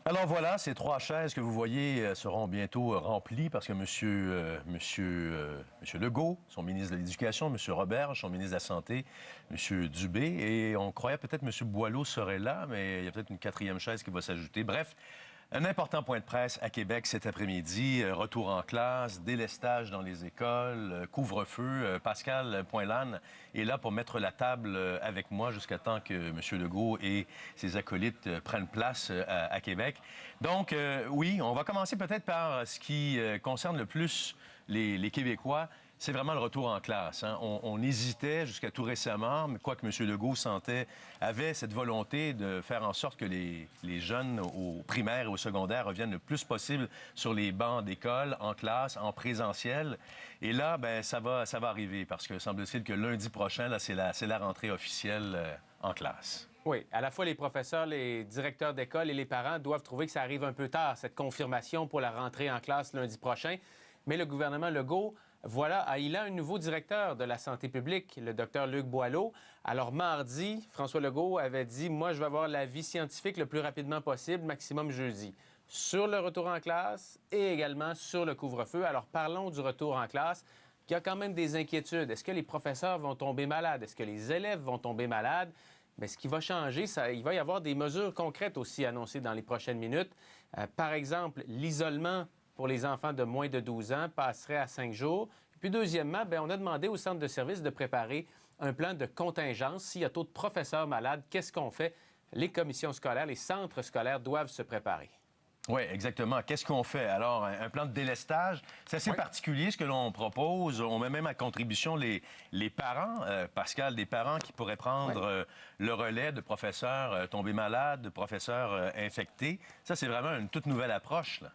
Alors voilà, ces trois chaises que vous voyez seront bientôt remplies parce que Monsieur Legault, son ministre de l'Éducation, Monsieur Roberge, son ministre de la Santé, Monsieur Dubé, et on croyait peut-être que Monsieur Boileau serait là, mais il y a peut-être une quatrième chaise qui va s'ajouter. Bref, un important point de presse à Québec cet après-midi. Retour en classe, délestage dans les écoles, couvre-feu. Pascal Poinlane est là pour mettre la table avec moi jusqu'à temps que M. Legault et ses acolytes prennent place à Québec. Donc, oui, on va commencer peut-être par ce qui concerne le plus les Québécois. C'est vraiment le retour en classe. Hein. On hésitait jusqu'à tout récemment, mais quoique M. Legault avait cette volonté de faire en sorte que les jeunes au primaire et au secondaire reviennent le plus possible sur les bancs d'école, en classe, en présentiel. Et là, ben ça va arriver parce que semble-t-il que lundi prochain, là, c'est la rentrée officielle en classe. Oui, à la fois les professeurs, les directeurs d'école et les parents doivent trouver que ça arrive un peu tard, cette confirmation pour la rentrée en classe lundi prochain. Mais le gouvernement Legault, voilà, il a un nouveau directeur de la santé publique, le docteur Luc Boileau. Alors mardi, François Legault avait dit « Moi, je vais avoir l'avis scientifique le plus rapidement possible, maximum jeudi », sur le retour en classe et également sur le couvre-feu. Alors parlons du retour en classe. Il y a quand même des inquiétudes. Est-ce que les professeurs vont tomber malades? Est-ce que les élèves vont tomber malades? Bien, ce qui va changer, il va y avoir des mesures concrètes aussi annoncées dans les prochaines minutes. Par exemple, l'isolement pour les enfants de moins de 12 ans passerait à 5 jours. Puis deuxièmement, bien, on a demandé au centre de service de préparer un plan de contingence. S'il y a trop de professeurs malades, qu'est-ce qu'on fait? Les commissions scolaires, les centres scolaires doivent se préparer. Oui, exactement. Qu'est-ce qu'on fait? Alors, un plan de délestage, c'est assez particulier ce que l'on propose. On met même à contribution les parents, Pascal, des parents qui pourraient prendre le relais de professeurs tombés malades, de professeurs infectés. Ça, c'est vraiment une toute nouvelle approche, là.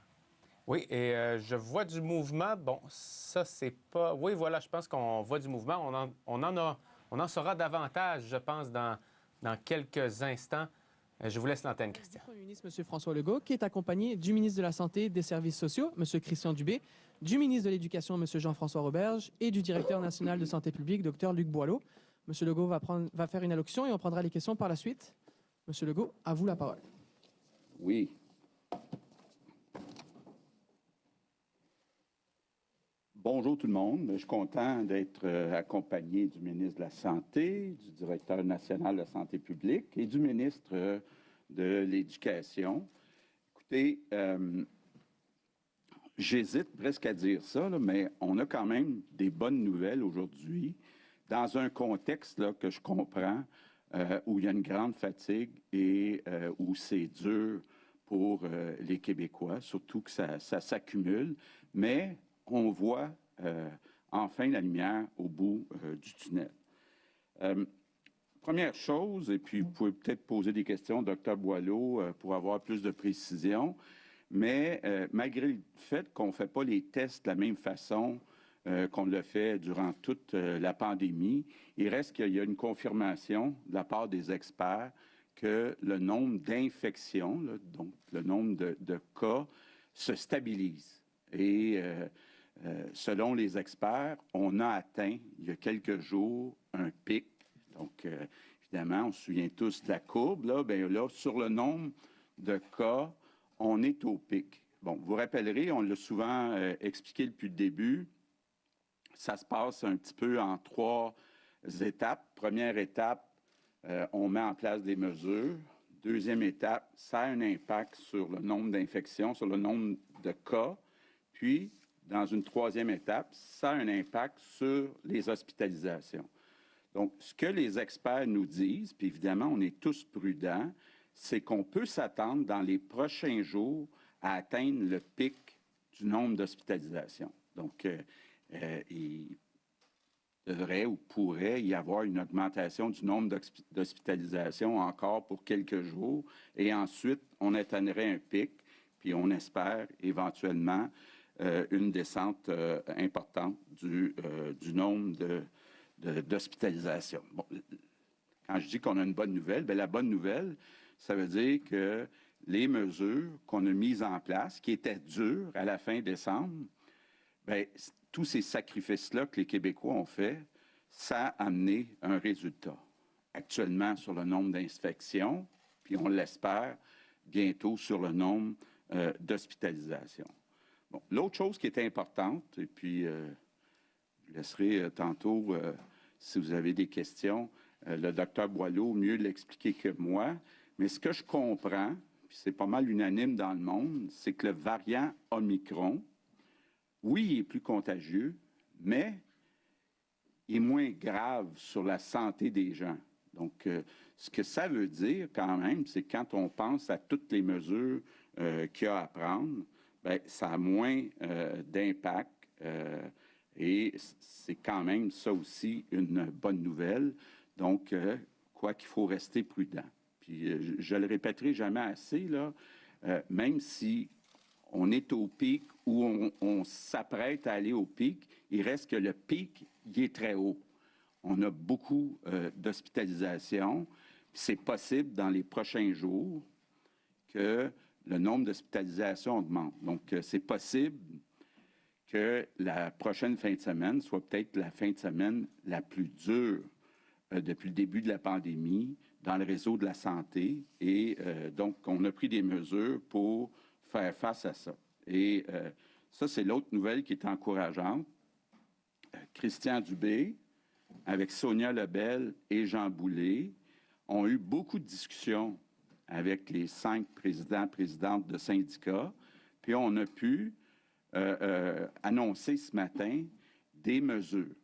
Oui, et je vois du mouvement. Bon, ça, c'est pas... Oui, voilà, je pense qu'on voit du mouvement. On en saura davantage, je pense, dans quelques instants. Je vous laisse l'antenne, Christian. Le Premier ministre, M. François Legault, qui est accompagné du ministre de la Santé et des Services sociaux, M. Christian Dubé, du ministre de l'Éducation, M. Jean-François Roberge, et du directeur national de santé publique, Dr. Luc Boileau. M. Legault va faire une allocution et on prendra les questions par la suite. M. Legault, à vous la parole. Oui. Bonjour tout le monde. Je suis content d'être accompagné du ministre de la Santé, du directeur national de la santé publique et du ministre de l'Éducation. Écoutez, j'hésite presque à dire ça, là, mais on a quand même des bonnes nouvelles aujourd'hui dans un contexte là, que je comprends où il y a une grande fatigue et où c'est dur pour les Québécois, surtout que ça s'accumule. Mais on voit enfin la lumière au bout du tunnel. Première chose, et puis vous pouvez peut-être poser des questions au Dr Boileau pour avoir plus de précision, mais malgré le fait qu'on ne fait pas les tests de la même façon qu'on l'a fait durant toute la pandémie, il reste qu'il y a une confirmation de la part des experts que le nombre d'infections, donc le nombre de cas, se stabilise. Et selon les experts, on a atteint, il y a quelques jours, un pic. Donc, évidemment, on se souvient tous de la courbe. Là, bien là, sur le nombre de cas, on est au pic. Bon, vous vous rappellerez, on l'a souvent expliqué depuis le début, ça se passe un petit peu en 3 étapes. Première étape, on met en place des mesures. Deuxième étape, ça a un impact sur le nombre d'infections, sur le nombre de cas. Puis, dans une troisième étape, ça a un impact sur les hospitalisations. Donc, ce que les experts nous disent, puis évidemment, on est tous prudents, c'est qu'on peut s'attendre dans les prochains jours à atteindre le pic du nombre d'hospitalisations. Donc, il devrait ou pourrait y avoir une augmentation du nombre d'hospitalisations encore pour quelques jours. Et ensuite, on atteindrait un pic, puis on espère éventuellement une descente importante du nombre d'hospitalisations. Bon, quand je dis qu'on a une bonne nouvelle, bien, la bonne nouvelle, ça veut dire que les mesures qu'on a mises en place, qui étaient dures à la fin décembre, bien, tous ces sacrifices-là que les Québécois ont fait, ça a amené un résultat. Actuellement, sur le nombre d'infections, puis on l'espère, bientôt sur le nombre d'hospitalisations. Bon, l'autre chose qui est importante, et puis je laisserai tantôt, si vous avez des questions, le docteur Boileau mieux l'expliquer que moi, mais ce que je comprends, puis c'est pas mal unanime dans le monde, c'est que le variant Omicron, oui, il est plus contagieux, mais il est moins grave sur la santé des gens. Donc, ce que ça veut dire quand même, c'est quand on pense à toutes les mesures qu'il y a à prendre, bien, ça a moins d'impact et c'est quand même ça aussi une bonne nouvelle. Donc, quoi qu'il faut rester prudent. Puis, je le répéterai jamais assez, là, même si on est au pic ou on s'apprête à aller au pic, il reste que le pic, il est très haut. On a beaucoup d'hospitalisations. C'est possible dans les prochains jours que le nombre d'hospitalisations augmente. Donc, c'est possible que la prochaine fin de semaine soit peut-être la fin de semaine la plus dure depuis le début de la pandémie dans le réseau de la santé. Et donc, on a pris des mesures pour faire face à ça. Et ça, c'est l'autre nouvelle qui est encourageante. Christian Dubé, avec Sonia Lebel et Jean Boulet, ont eu beaucoup de discussions avec les 5 présidentes de syndicats. Puis on a pu annoncer ce matin des mesures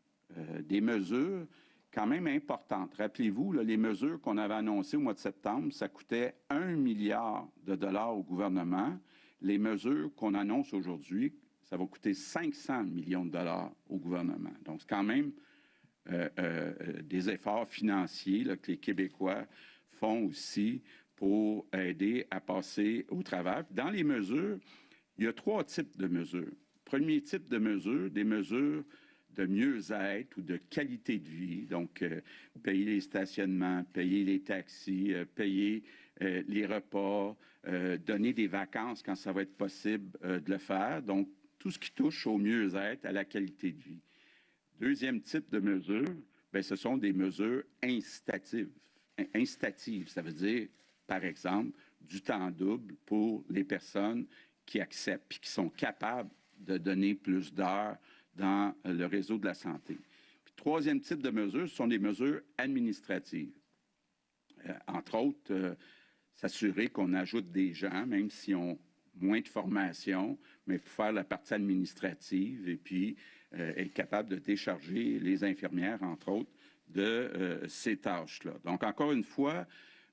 quand même importantes. Rappelez-vous, là, les mesures qu'on avait annoncées au mois de septembre, ça coûtait 1 milliard de dollars au gouvernement. Les mesures qu'on annonce aujourd'hui, ça va coûter 500 millions de dollars au gouvernement. Donc, c'est quand même des efforts financiers là, que les Québécois font aussi pour aider à passer au travers. Dans les mesures, il y a 3 types de mesures. Premier type de mesures, des mesures de mieux-être ou de qualité de vie. Donc, payer les stationnements, payer les taxis, payer les repas, donner des vacances quand ça va être possible de le faire. Donc, tout ce qui touche au mieux-être, à la qualité de vie. Deuxième type de mesures, bien, ce sont des mesures incitatives. Incitatives, ça veut dire, par exemple, du temps double pour les personnes qui acceptent et qui sont capables de donner plus d'heures dans le réseau de la santé. Puis, troisième type de mesures, ce sont des mesures administratives. Entre autres, s'assurer qu'on ajoute des gens, même s'ils ont moins de formation, mais pour faire la partie administrative et puis être capable de décharger les infirmières, entre autres, de ces tâches-là. Donc, encore une fois,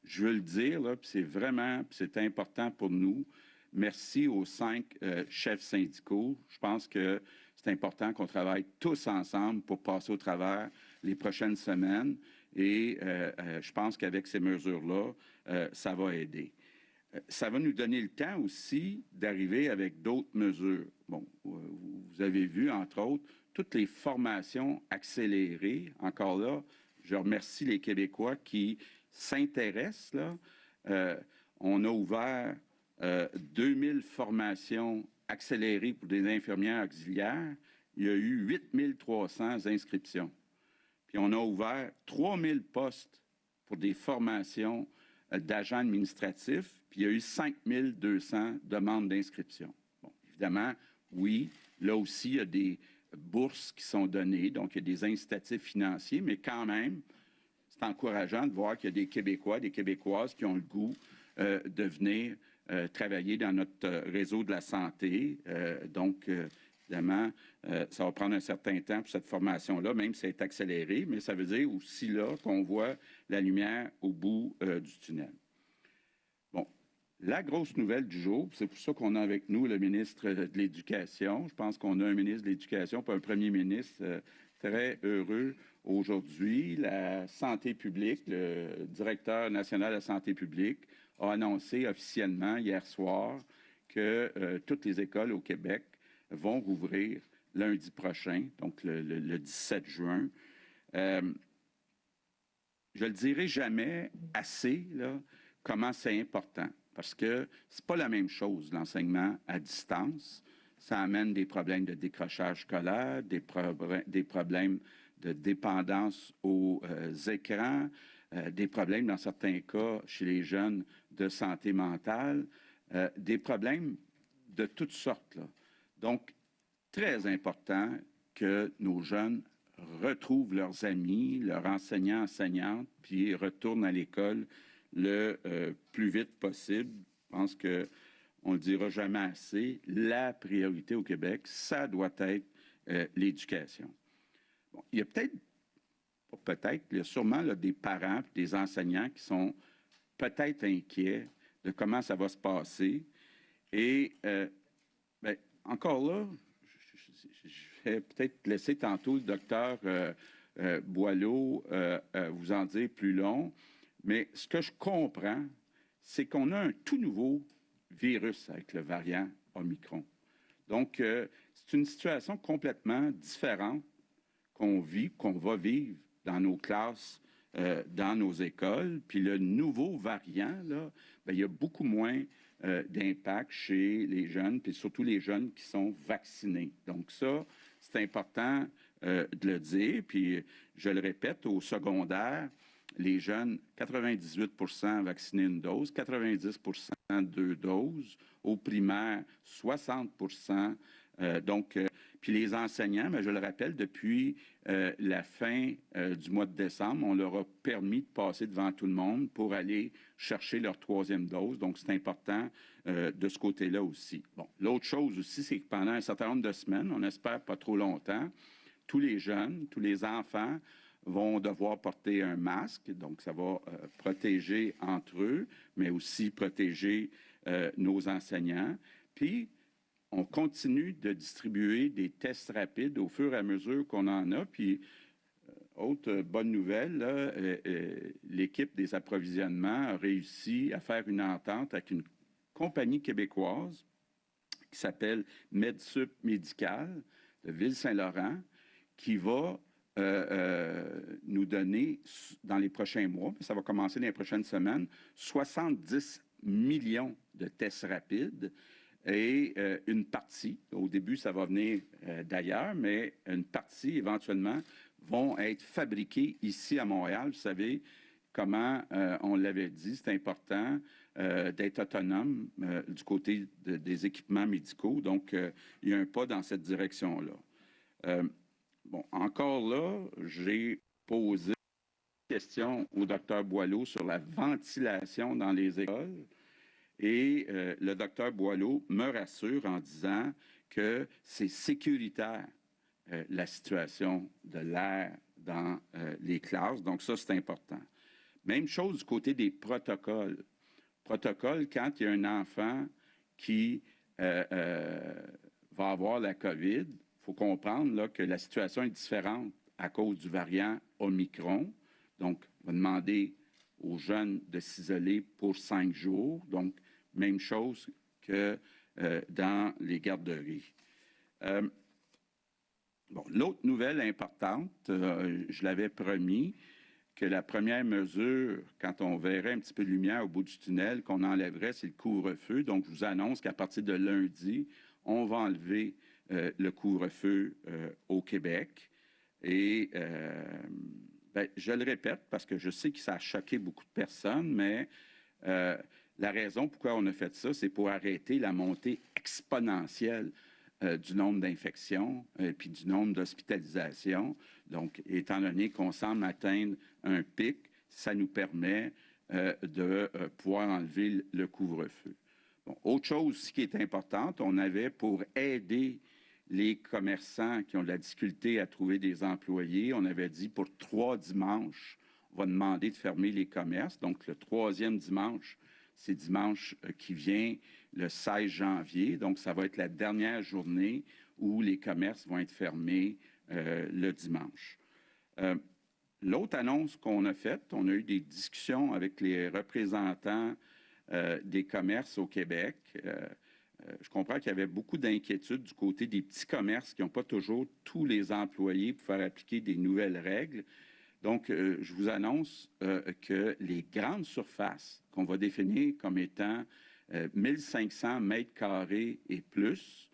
je veux le dire, là, puis c'est important pour nous. Merci aux 5 chefs syndicaux. Je pense que c'est important qu'on travaille tous ensemble pour passer au travers les prochaines semaines. Et je pense qu'avec ces mesures-là, ça va aider. Ça va nous donner le temps aussi d'arriver avec d'autres mesures. Bon, vous avez vu, entre autres, toutes les formations accélérées. Encore là, je remercie les Québécois qui s'intéressent. Là. On a ouvert 2000 formations accélérées pour des infirmières auxiliaires. Il y a eu 8300 inscriptions. Puis on a ouvert 3000 postes pour des formations d'agents administratifs, puis il y a eu 5200 demandes d'inscription. Bon, évidemment, oui, là aussi, il y a des bourses qui sont données, donc il y a des incitatifs financiers, mais quand même, c'est encourageant de voir qu'il y a des Québécois, des Québécoises qui ont le goût de venir travailler dans notre réseau de la santé. Donc, évidemment, ça va prendre un certain temps pour cette formation-là, même si elle est accélérée, mais ça veut dire aussi là qu'on voit la lumière au bout du tunnel. Bon, la grosse nouvelle du jour, c'est pour ça qu'on a avec nous le ministre de l'Éducation. Je pense qu'on a un ministre de l'Éducation, pas un premier ministre très heureux aujourd'hui. La santé publique, le directeur national de la santé publique, a annoncé officiellement hier soir que toutes les écoles au Québec vont rouvrir lundi prochain, donc le 17 juin. Je ne le dirai jamais assez, là, comment c'est important, parce que c'est pas la même chose, l'enseignement à distance. Ça amène des problèmes de décrochage scolaire, des problèmes de dépendance aux écrans. des problèmes dans certains cas chez les jeunes de santé mentale, des problèmes de toutes sortes, là. Donc, très important que nos jeunes retrouvent leurs amis, leurs enseignants, enseignantes, puis retournent à l'école le plus vite possible. Je pense que on le dira jamais assez, la priorité au Québec, ça doit être l'éducation. Bon, il y a il y a sûrement là, des parents, des enseignants qui sont peut-être inquiets de comment ça va se passer. Et ben, encore là, je vais peut-être laisser tantôt le docteur Boileau vous en dire plus long, mais ce que je comprends, c'est qu'on a un tout nouveau virus avec le variant Omicron. Donc, c'est une situation complètement différente qu'on vit, qu'on va vivre dans nos classes, dans nos écoles. Puis le nouveau variant, là, bien, il y a beaucoup moins d'impact chez les jeunes, puis surtout les jeunes qui sont vaccinés. Donc ça, c'est important de le dire. Puis je le répète, au secondaire, les jeunes, 98 vaccinés une dose, 90 deux doses. Au primaire, 60 puis les enseignants, mais je le rappelle, depuis la fin du mois de décembre, on leur a permis de passer devant tout le monde pour aller chercher leur 3e dose. Donc, c'est important de ce côté-là aussi. Bon, l'autre chose aussi, c'est que pendant un certain nombre de semaines, on espère pas trop longtemps, tous les jeunes, tous les enfants vont devoir porter un masque. Donc, ça va protéger entre eux, mais aussi protéger nos enseignants. Puis, on continue de distribuer des tests rapides au fur et à mesure qu'on en a. Puis, autre bonne nouvelle, là, l'équipe des approvisionnements a réussi à faire une entente avec une compagnie québécoise qui s'appelle MedSup Médical de Ville-Saint-Laurent, qui va nous donner, dans les prochains mois, ça va commencer dans les prochaines semaines, 70 millions de tests rapides. Et une partie, au début, ça va venir d'ailleurs, mais une partie, éventuellement, vont être fabriqués ici à Montréal. Vous savez comment on l'avait dit, c'est important d'être autonome du côté des équipements médicaux. Donc, il y a un pas dans cette direction-là. Bon, encore là, j'ai posé une question au docteur Boileau sur la ventilation dans les écoles. Et le docteur Boileau me rassure en disant que c'est sécuritaire, la situation de l'air dans les classes. Donc ça, c'est important. Même chose du côté des protocoles. Protocole, quand il y a un enfant qui va avoir la COVID, il faut comprendre là, que la situation est différente à cause du variant Omicron. Donc, on va demander aux jeunes de s'isoler pour 5 jours. Donc, même chose que dans les garderies. Bon, l'autre nouvelle importante, je l'avais promis, que la première mesure, quand on verrait un petit peu de lumière au bout du tunnel, qu'on enlèverait, c'est le couvre-feu. Donc, je vous annonce qu'à partir de lundi, on va enlever le couvre-feu au Québec. Et ben, je le répète parce que je sais que ça a choqué beaucoup de personnes, mais la raison pourquoi on a fait ça, c'est pour arrêter la montée exponentielle du nombre d'infections puis du nombre d'hospitalisations. Donc, étant donné qu'on semble atteindre un pic, ça nous permet de pouvoir enlever le couvre-feu. Bon, autre chose aussi qui est importante, on avait pour aider les commerçants qui ont de la difficulté à trouver des employés, on avait dit pour 3 dimanches, on va demander de fermer les commerces. Donc, le 3e dimanche, c'est dimanche qui vient, le 16 janvier. Donc, ça va être la dernière journée où les commerces vont être fermés le dimanche. L'autre annonce qu'on a faite, on a eu des discussions avec les représentants des commerces au Québec. Je comprends qu'il y avait beaucoup d'inquiétudes du côté des petits commerces qui n'ont pas toujours tous les employés pour faire appliquer des nouvelles règles. Donc, je vous annonce que les grandes surfaces qu'on va définir comme étant 1500 mètres carrés et plus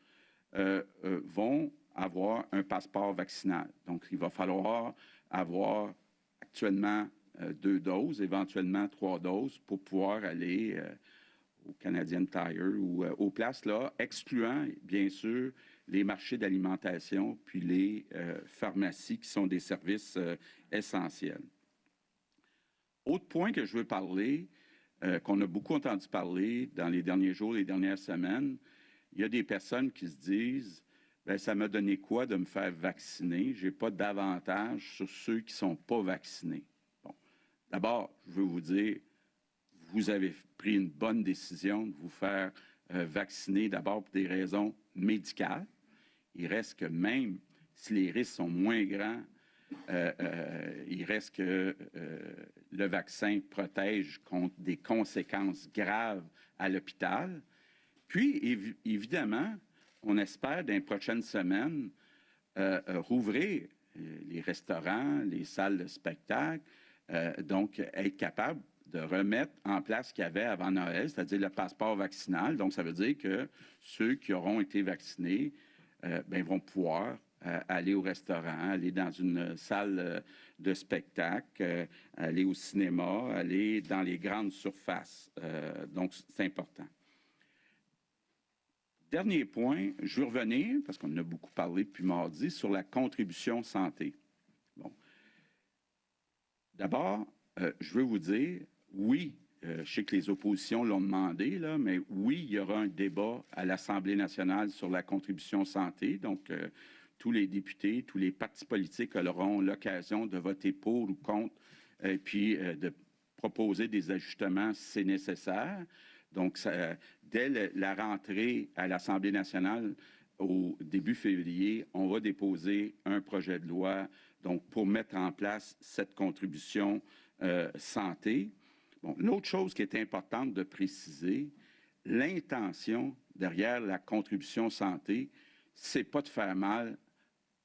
vont avoir un passeport vaccinal. Donc, il va falloir avoir actuellement 2 doses, éventuellement 3 doses, pour pouvoir aller au Canadian Tire ou aux places là, excluant bien sûr les marchés d'alimentation puis les pharmacies qui sont des services essentiels. Autre point que je veux parler, qu'on a beaucoup entendu parler dans les derniers jours, les dernières semaines, il y a des personnes qui se disent bien, ça m'a donné quoi de me faire vacciner? Je n'ai pas d'avantage sur ceux qui ne sont pas vaccinés. Bon. D'abord, je veux vous dire, vous avez pris une bonne décision de vous faire vacciner d'abord pour des raisons médicales. Il reste que même si les risques sont moins grands, il reste que le vaccin protège contre des conséquences graves à l'hôpital. Puis, évidemment, on espère dans les prochaines semaines rouvrir les restaurants, les salles de spectacle, donc être capable de remettre en place ce qu'il y avait avant Noël, c'est-à-dire le passeport vaccinal. Donc, ça veut dire que ceux qui auront été vaccinés vont pouvoir aller au restaurant, aller dans une salle de spectacle, aller au cinéma, aller dans les grandes surfaces. Donc, c'est important. Dernier point, je veux revenir, parce qu'on en a beaucoup parlé depuis mardi, sur la contribution santé. Bon. D'abord, je veux vous dire, oui, je sais que les oppositions l'ont demandé, là, mais oui, il y aura un débat à l'Assemblée nationale sur la contribution santé. Donc, tous les députés, tous les partis politiques auront l'occasion de voter pour ou contre, et puis de proposer des ajustements si c'est nécessaire. Donc, dès la rentrée à l'Assemblée nationale, au début février, on va déposer un projet de loi donc, pour mettre en place cette contribution santé. Bon, l'autre chose qui est importante de préciser, l'intention derrière la contribution santé, c'est pas de faire mal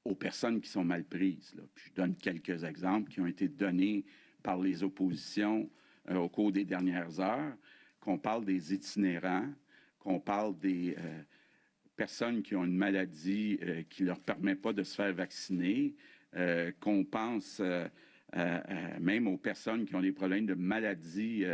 aux personnes qui sont mal prises. Là. Puis je donne quelques exemples qui ont été donnés par les oppositions au cours des dernières heures, qu'on parle des itinérants, qu'on parle des personnes qui ont une maladie qui ne leur permet pas de se faire vacciner, qu'on pense même aux personnes qui ont des problèmes de maladie,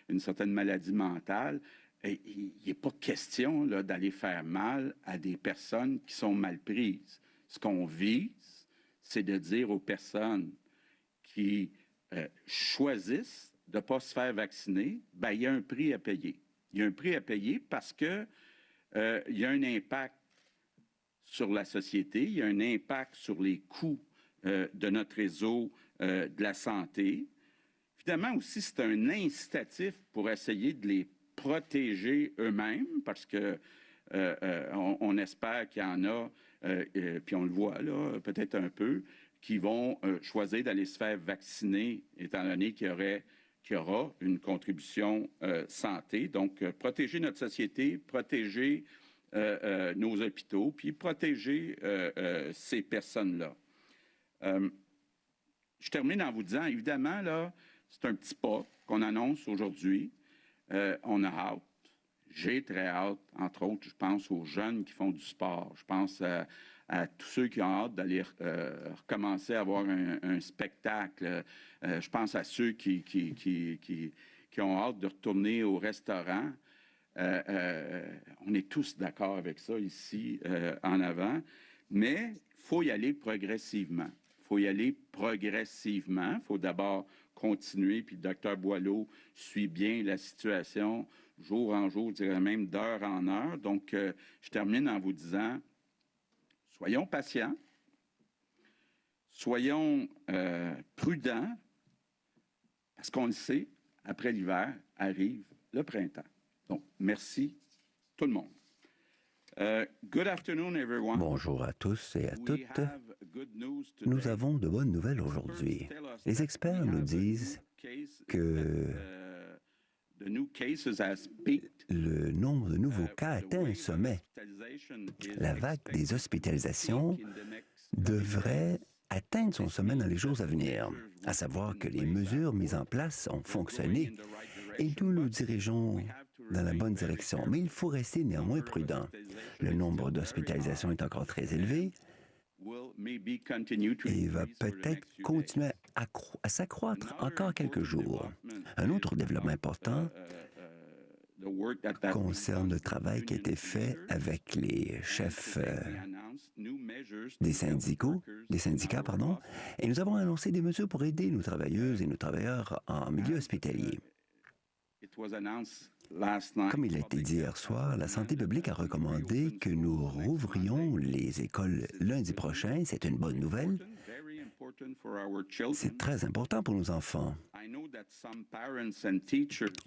une certaine maladie mentale. Il n'est pas question d'aller faire mal à des personnes qui sont mal prises. Ce qu'on vise, c'est de dire aux personnes qui choisissent de ne pas se faire vacciner, bien, il y a un prix à payer. Il y a un prix à payer parce que il y a un impact sur la société, il y a un impact sur les coûts de notre réseau de la santé. Évidemment aussi, c'est un incitatif pour essayer de les protéger eux-mêmes parce que on espère qu'il y en a, puis on le voit là, peut-être un peu, qui vont choisir d'aller se faire vacciner, étant donné qu'il y aura une contribution santé. Donc, protéger notre société, protéger nos hôpitaux, puis protéger ces personnes-là. Je termine en vous disant, évidemment, là, c'est un petit pas qu'on annonce aujourd'hui. On a hâte. J'ai très hâte, entre autres, je pense aux jeunes qui font du sport. Je pense à tous ceux qui ont hâte d'aller recommencer à avoir un spectacle. Je pense à ceux qui ont hâte de retourner au restaurant. On est tous d'accord avec ça ici en avant, mais il faut y aller progressivement. Il faut y aller progressivement. Il faut d'abord continuer, puis le docteur Boileau suit bien la situation jour en jour, je dirais même d'heure en heure. Donc, je termine en vous disant, soyons patients, soyons prudents, parce qu'on le sait, après l'hiver arrive le printemps. Donc, merci tout le monde. Good afternoon, everyone. Bonjour à tous et à toutes. Nous avons de bonnes nouvelles aujourd'hui. Les experts nous disent que le nombre de nouveaux cas atteint un sommet. La vague des hospitalisations devrait atteindre son sommet dans les jours à venir, à savoir que les mesures mises en place ont fonctionné et nous nous dirigeons dans la bonne direction. Mais il faut rester néanmoins prudent. Le nombre d'hospitalisations est encore très élevé, et va peut-être continuer à s'accroître encore quelques jours. Un autre développement important concerne le travail qui a été fait avec les chefs des syndicats, et nous avons annoncé des mesures pour aider nos travailleuses et nos travailleurs en milieu hospitalier. Comme il a été dit hier soir, la santé publique a recommandé que nous rouvrions les écoles lundi prochain. C'est une bonne nouvelle. C'est très important pour nos enfants.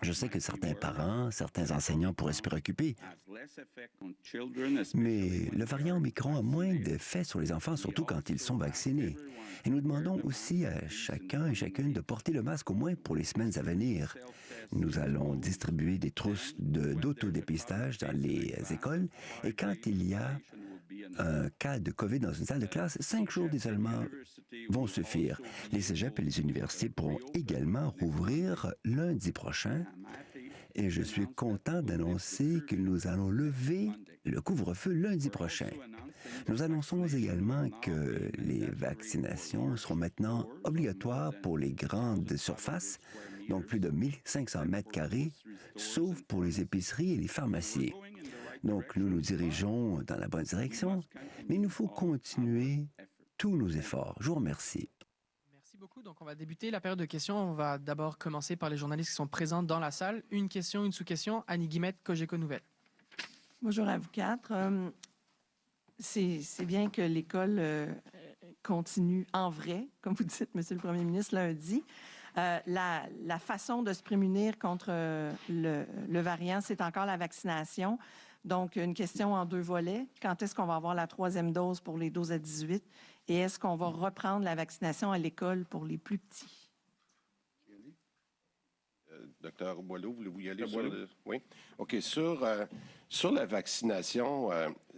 Je sais que certains parents, certains enseignants pourraient se préoccuper, mais le variant Omicron a moins d'effet sur les enfants, surtout quand ils sont vaccinés. Et nous demandons aussi à chacun et chacune de porter le masque au moins pour les semaines à venir. Nous allons distribuer des trousses d'autodépistage dans les écoles et quand il y a un cas de COVID dans une salle de classe, 5 jours d'isolement vont suffire. Les cégeps et les universités pourront également rouvrir lundi prochain. Et je suis content d'annoncer que nous allons lever le couvre-feu lundi prochain. Nous annonçons également que les vaccinations seront maintenant obligatoires pour les grandes surfaces, donc plus de 1500 mètres carrés, sauf pour les épiceries et les pharmacies. Donc, nous nous dirigeons dans la bonne direction, mais il nous faut continuer tous nos efforts. Je vous remercie. Merci beaucoup. Donc, on va débuter la période de questions. On va d'abord commencer par les journalistes qui sont présents dans la salle. Une question, une sous-question. Annie Guillemette, Cogeco Nouvelles. Bonjour à vous quatre. C'est bien que l'école continue en vrai, comme vous dites, Monsieur le Premier ministre, lundi. La façon de se prémunir contre le variant, c'est encore la vaccination. Donc, une question en 2 volets. Quand est-ce qu'on va avoir la 3e dose pour les 12 à 18? Et est-ce qu'on va reprendre la vaccination à l'école pour les plus petits? Docteur Boileau, voulez-vous y aller? Oui. OK. Sur la vaccination,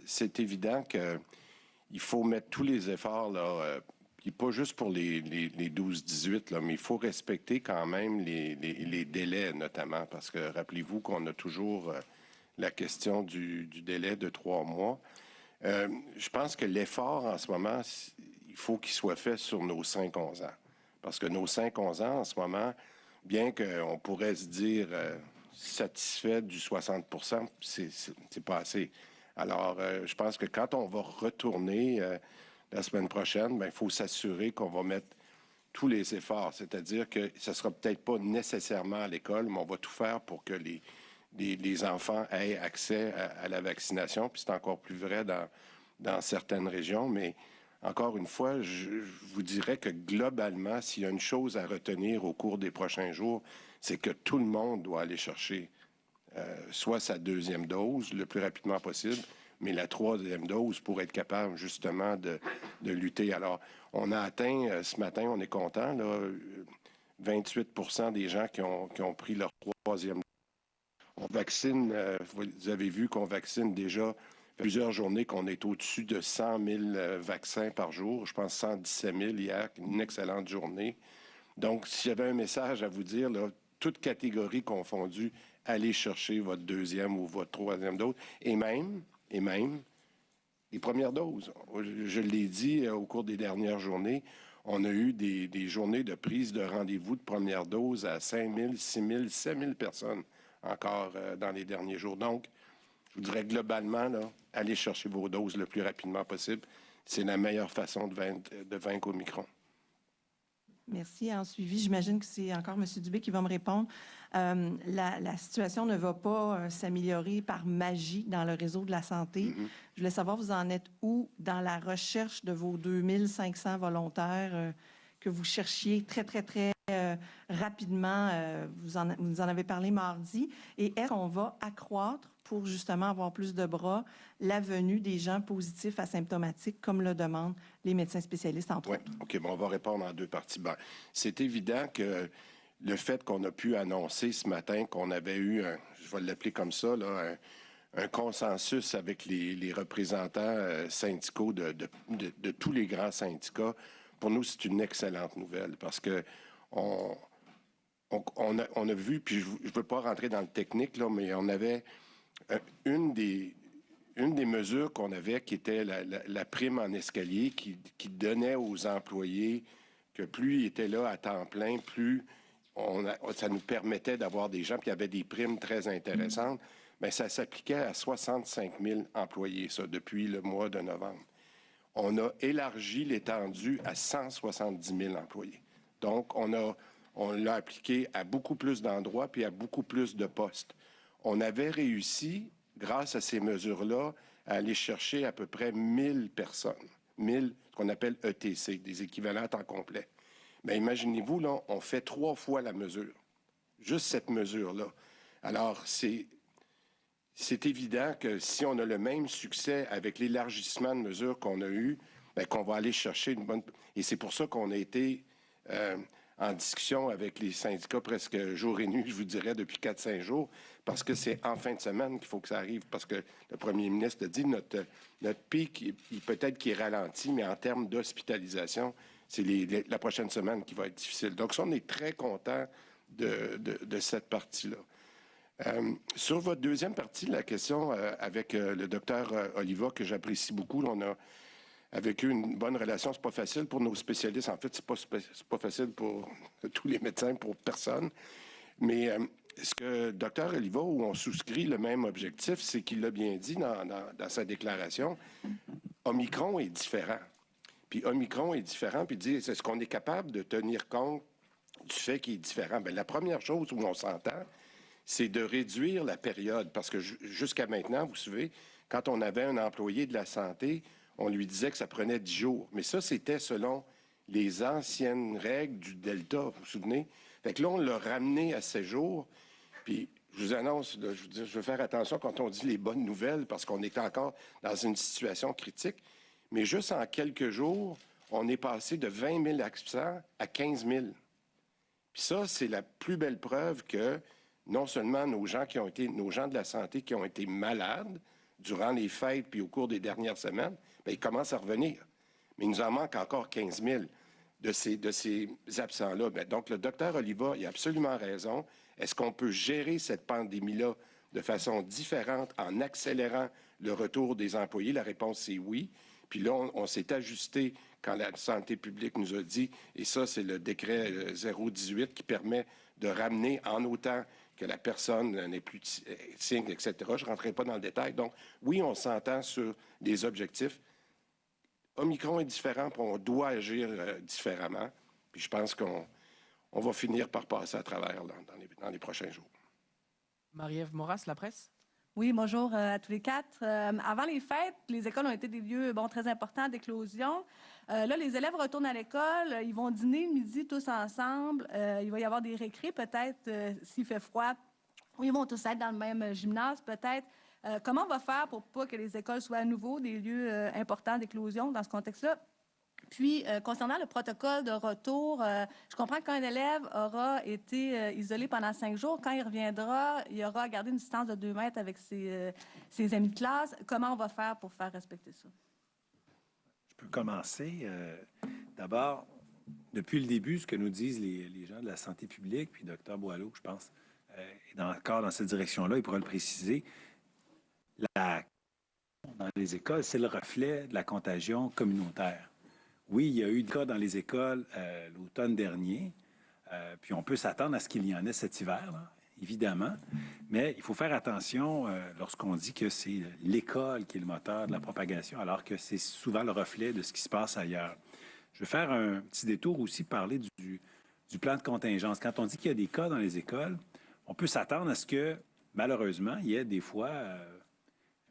c'est évident qu'il faut mettre tous les efforts, là, puis pas juste pour les 12-18, mais il faut respecter quand même les délais, notamment, parce que rappelez-vous qu'on a toujours la question du délai de 3 mois. Je pense que l'effort en ce moment, il faut qu'il soit fait sur nos 5-11 ans. Parce que nos 5-11 ans, en ce moment, bien qu'on pourrait se dire satisfait du 60 %, c'est pas assez. Alors, je pense que quand on va retourner la semaine prochaine, il faut s'assurer qu'on va mettre tous les efforts. C'est-à-dire que ce ne sera peut-être pas nécessairement à l'école, mais on va tout faire pour que les enfants aient accès à la vaccination. Puis c'est encore plus vrai dans certaines régions. Mais encore une fois, je vous dirais que globalement, s'il y a une chose à retenir au cours des prochains jours, c'est que tout le monde doit aller chercher soit sa 2e dose le plus rapidement possible, mais la 3e dose pour être capable justement de lutter. Alors, on a atteint ce matin, on est content, là, 28 % des gens qui ont pris leur 3e dose. On vaccine, vous avez vu qu'on vaccine déjà plusieurs journées, qu'on est au-dessus de 100 000 vaccins par jour. Je pense 117 000 hier, une excellente journée. Donc, s'il y avait un message à vous dire, là, toute catégorie confondue, allez chercher votre 2e ou votre 3e dose. Et même, les premières doses. Je l'ai dit au cours des dernières journées, on a eu des journées de prise de rendez-vous de première dose à 5 000, 6 000, 7 000 personnes encore dans les derniers jours. Donc, je vous dirais globalement, là, allez chercher vos doses le plus rapidement possible. C'est la meilleure façon de vaincre Omicron. Merci. En suivi, j'imagine que c'est encore M. Dubé qui va me répondre. La situation ne va pas s'améliorer par magie dans le réseau de la santé. Je voulais savoir, vous en êtes où dans la recherche de vos 2500 volontaires que vous cherchiez très rapidement. Vous en avez parlé mardi. Et est-ce qu'on va accroître pour justement avoir plus de bras la venue des gens positifs asymptomatiques, comme le demandent les médecins spécialistes, entre autres? OK, on va répondre en 2 parties. C'est évident que le fait qu'on a pu annoncer ce matin qu'on avait eu, je vais l'appeler comme ça, là, un consensus avec les représentants syndicaux de tous les grands syndicats, pour nous, c'est une excellente nouvelle parce que on a vu, puis je ne veux pas rentrer dans le technique, là, mais on avait une des une des mesures qu'on avait, qui était la prime en escalier, qui donnait aux employés que plus ils étaient là à temps plein, plus ça nous permettait d'avoir des gens, puis il y avait des primes très intéressantes, bien, ça s'appliquait à 65 000 employés, ça, depuis le mois de novembre. On a élargi l'étendue à 170 000 employés. Donc, on l'a appliqué à beaucoup plus d'endroits puis à beaucoup plus de postes. On avait réussi, grâce à ces mesures-là, à aller chercher à peu près 1000 personnes, 1000, ce qu'on appelle ETC, des équivalents à temps complet. Mais imaginez-vous, là, on fait 3 fois la mesure, juste cette mesure-là. Alors, c'est évident que si on a le même succès avec l'élargissement de mesures qu'on a eu, bien, qu'on va aller chercher une bonne... Et c'est pour ça qu'on a été en discussion avec les syndicats presque jour et nuit, je vous dirais, depuis 4-5 jours, parce que c'est en fin de semaine qu'il faut que ça arrive, parce que le premier ministre a dit, notre pic, peut-être qu'il est ralenti, mais en termes d'hospitalisation, c'est la prochaine semaine qui va être difficile. Donc, ça, on est très content de cette partie-là. Sur votre deuxième partie, la question avec le docteur Oliva, que j'apprécie beaucoup, on a avec eux une bonne relation. C'est pas facile pour nos spécialistes. En fait, c'est pas facile pour tous les médecins, pour personne. Mais ce que docteur Oliva, où on souscrit le même objectif, c'est qu'il l'a bien dit dans sa déclaration, Omicron est différent. Puis Omicron est différent, puis dit, est-ce qu'on est capable de tenir compte du fait qu'il est différent? Bien, la première chose où on s'entend, c'est de réduire la période. Parce que jusqu'à maintenant, vous savez, quand on avait un employé de la santé, on lui disait que ça prenait 10 jours. Mais ça, c'était selon les anciennes règles du Delta, vous vous souvenez? Fait que là, on l'a ramené à 7 jours. Puis, je vous annonce, là, je veux faire attention quand on dit les bonnes nouvelles, parce qu'on est encore dans une situation critique. Mais juste en quelques jours, on est passé de 20 000 absents à 15 000. Puis ça, c'est la plus belle preuve que non seulement nos gens de la santé qui ont été malades durant les fêtes puis au cours des dernières semaines, bien, ils commencent à revenir. Mais il nous en manque encore 15 000 de ces absents-là. Bien, donc, le docteur Oliva, il a absolument raison. Est-ce qu'on peut gérer cette pandémie-là de façon différente en accélérant le retour des employés? La réponse, c'est oui. Puis là, on s'est ajusté quand la santé publique nous a dit, et ça, c'est le décret 018 qui permet de ramener en autant que la personne n'est plus signe, etc. Je ne rentrerai pas dans le détail. Donc, oui, on s'entend sur les objectifs. Omicron est différent, puis on doit agir différemment. Puis je pense qu'on va finir par passer à travers là, dans les prochains jours. Marie-Ève Moras, La Presse. Oui, bonjour à tous les quatre. Avant les fêtes, les écoles ont été des lieux très importants d'éclosion. Là, les élèves retournent à l'école, ils vont dîner le midi tous ensemble. Il va y avoir des récrés peut-être s'il fait froid. Ils vont tous être dans le même gymnase peut-être. Comment on va faire pour pas que les écoles soient à nouveau des lieux importants d'éclosion dans ce contexte-là? Puis, concernant le protocole de retour, je comprends qu'un élève aura été isolé pendant 5 jours. Quand il reviendra, il aura à garder une distance de 2 mètres avec ses amis de classe. Comment on va faire pour faire respecter ça? Je peux commencer. D'abord, depuis le début, ce que nous disent les gens de la santé publique, puis Dr Boileau, je pense, est encore dans cette direction-là, il pourra le préciser, dans les écoles, c'est le reflet de la contagion communautaire. Oui, il y a eu des cas dans les écoles l'automne dernier, puis on peut s'attendre à ce qu'il y en ait cet hiver, là, évidemment, mais il faut faire attention lorsqu'on dit que c'est l'école qui est le moteur de la propagation, alors que c'est souvent le reflet de ce qui se passe ailleurs. Je vais faire un petit détour aussi, parler du plan de contingence. Quand on dit qu'il y a des cas dans les écoles, on peut s'attendre à ce que, malheureusement, il y ait des fois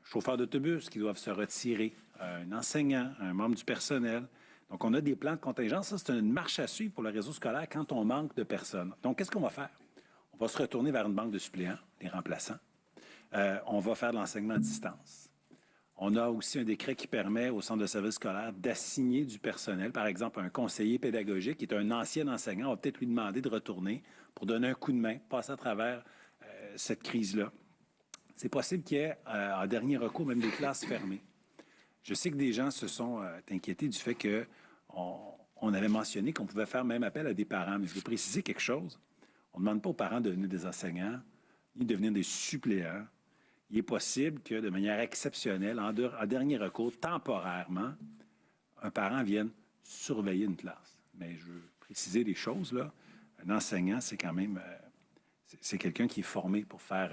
chauffeurs d'autobus qui doivent se retirer, un enseignant, un membre du personnel. Donc, on a des plans de contingence. Ça, c'est une marche à suivre pour le réseau scolaire quand on manque de personnes. Donc, qu'est-ce qu'on va faire? On va se retourner vers une banque de suppléants, des remplaçants. On va faire de l'enseignement à distance. On a aussi un décret qui permet au centre de service scolaire d'assigner du personnel. Par exemple, un conseiller pédagogique qui est un ancien enseignant, on va peut-être lui demander de retourner pour donner un coup de main, passer à travers cette crise-là. C'est possible qu'il y ait, en dernier recours, même des classes fermées. Je sais que des gens se sont inquiétés du fait qu'on avait mentionné qu'on pouvait faire même appel à des parents. Mais je veux préciser quelque chose. On ne demande pas aux parents de devenir des enseignants, ni de devenir des suppléants. il est possible que, de manière exceptionnelle, en dernier recours, temporairement, un parent vienne surveiller une classe. Mais je veux préciser des choses, là. Un enseignant, c'est quand même... c'est quelqu'un qui est formé pour faire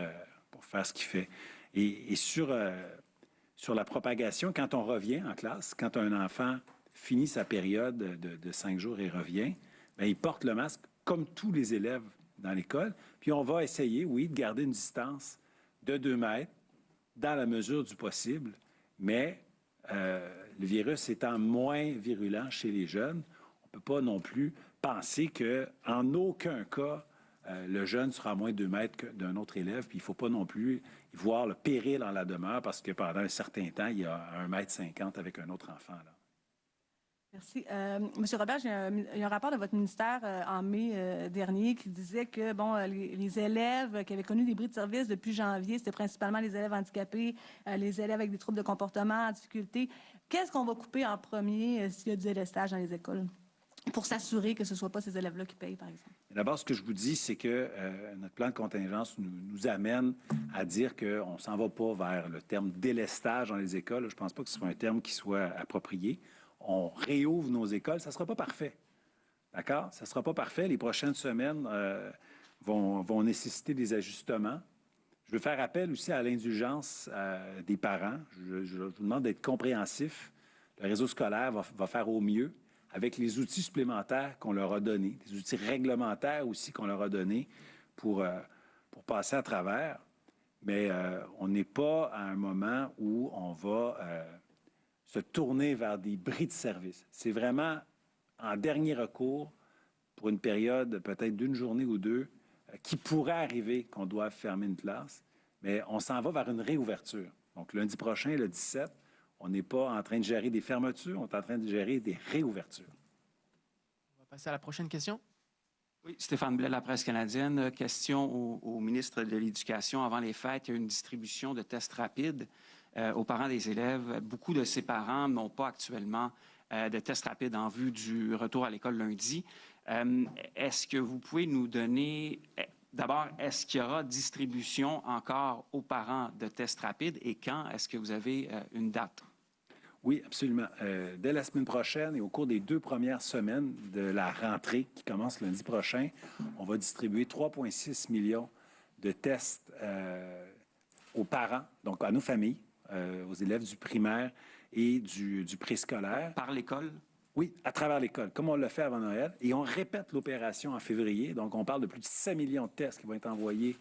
ce qu'il fait. Et sur la propagation, quand on revient en classe, quand un enfant finit sa période de 5 jours et revient, bien, il porte le masque comme tous les élèves dans l'école. Puis on va essayer, oui, de garder une distance de 2 mètres dans la mesure du possible, mais le virus étant moins virulent chez les jeunes, on ne peut pas non plus penser qu'en aucun cas, le jeune sera à moins de 2 mètres d'un autre élève, puis il ne faut pas non plus voir le péril en la demeure parce que pendant un certain temps, il y a 1,50 m avec un autre enfant, là. Merci. Monsieur Robert, il y a un rapport de votre ministère en mai dernier qui disait que les élèves qui avaient connu des bris de service depuis janvier, c'était principalement les élèves handicapés, les élèves avec des troubles de comportement, en difficulté. Qu'est-ce qu'on va couper en premier s'il y a du délestage dans les écoles pour s'assurer que ce ne soit pas ces élèves-là qui payent, par exemple? D'abord, ce que je vous dis, c'est que notre plan de contingence nous amène à dire qu'on ne s'en va pas vers le terme délestage dans les écoles. Je ne pense pas que ce soit un terme qui soit approprié. On réouvre nos écoles, ça ne sera pas parfait. D'accord? Ça ne sera pas parfait. Les prochaines semaines vont nécessiter des ajustements. Je veux faire appel aussi à l'indulgence des parents. Je vous demande d'être compréhensif. Le réseau scolaire va faire au mieux avec les outils supplémentaires qu'on leur a donnés, des outils réglementaires aussi qu'on leur a donnés pour passer à travers. Mais on n'est pas à un moment où on va se tourner vers des bris de service. C'est vraiment en dernier recours pour une période peut-être d'une journée ou deux qui pourrait arriver qu'on doive fermer une classe, mais on s'en va vers une réouverture. Donc lundi prochain, le 17, on n'est pas en train de gérer des fermetures, on est en train de gérer des réouvertures. On va passer à la prochaine question. Oui, Stéphane Blais, la presse canadienne. Question au ministre de l'Éducation. Avant les fêtes, il y a une distribution de tests rapides aux parents des élèves. Beaucoup de ces parents n'ont pas actuellement de tests rapides en vue du retour à l'école lundi. Est-ce que vous pouvez nous donner... D'abord, est-ce qu'il y aura distribution encore aux parents de tests rapides et quand est-ce que vous avez une date? Oui, absolument. Dès la semaine prochaine et au cours des 2 premières semaines de la rentrée qui commence lundi prochain, on va distribuer 3,6 millions de tests aux parents, donc à nos familles, aux élèves du primaire et du préscolaire. Par l'école? Oui, à travers l'école, comme on l'a fait avant Noël. Et on répète l'opération en février. Donc, on parle de plus de 7 millions de tests qui vont être envoyés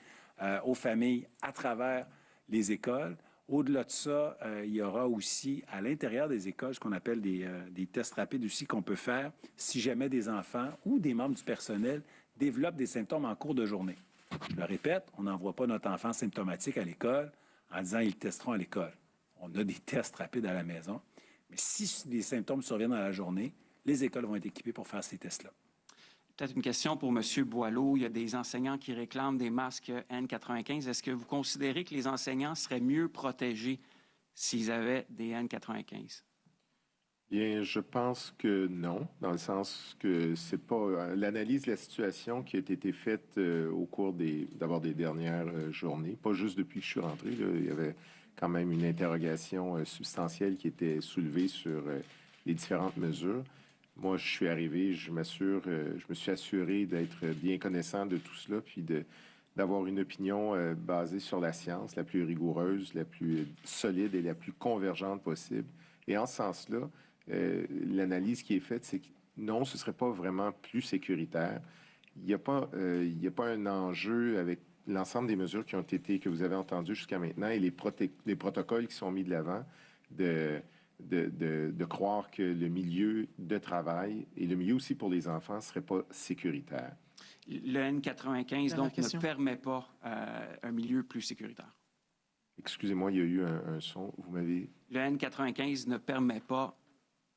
aux familles à travers les écoles. Au-delà de ça, il y aura aussi à l'intérieur des écoles ce qu'on appelle des tests rapides aussi qu'on peut faire si jamais des enfants ou des membres du personnel développent des symptômes en cours de journée. Je le répète, on n'envoie pas notre enfant symptomatique à l'école en disant ils testeront à l'école. On a des tests rapides à la maison. Mais si les symptômes surviennent dans la journée, les écoles vont être équipées pour faire ces tests-là. Peut-être une question pour M. Boileau. Il y a des enseignants qui réclament des masques N95. Est-ce que vous considérez que les enseignants seraient mieux protégés s'ils avaient des N95? Bien, je pense que non, dans le sens que c'est pas l'analyse de la situation qui a été faite au cours d'abord des dernières journées, pas juste depuis que je suis rentré. Là, il y avait quand même une interrogation substantielle qui était soulevée sur les différentes mesures. Moi, je suis arrivé, je me suis assuré d'être bien connaissant de tout cela, puis d'avoir une opinion basée sur la science, la plus rigoureuse, la plus solide et la plus convergente possible. Et en ce sens-là, l'analyse qui est faite, c'est que non, ce ne serait pas vraiment plus sécuritaire. Il n'y a pas un enjeu avec l'ensemble des mesures que vous avez entendues jusqu'à maintenant et les protocoles qui sont mis de l'avant de croire que le milieu de travail et le milieu aussi pour les enfants ne serait pas sécuritaire. Le N95, donc, ne permet pas un milieu plus sécuritaire. Excusez-moi, il y a eu un son. Vous m'avez... Le N95 ne permet pas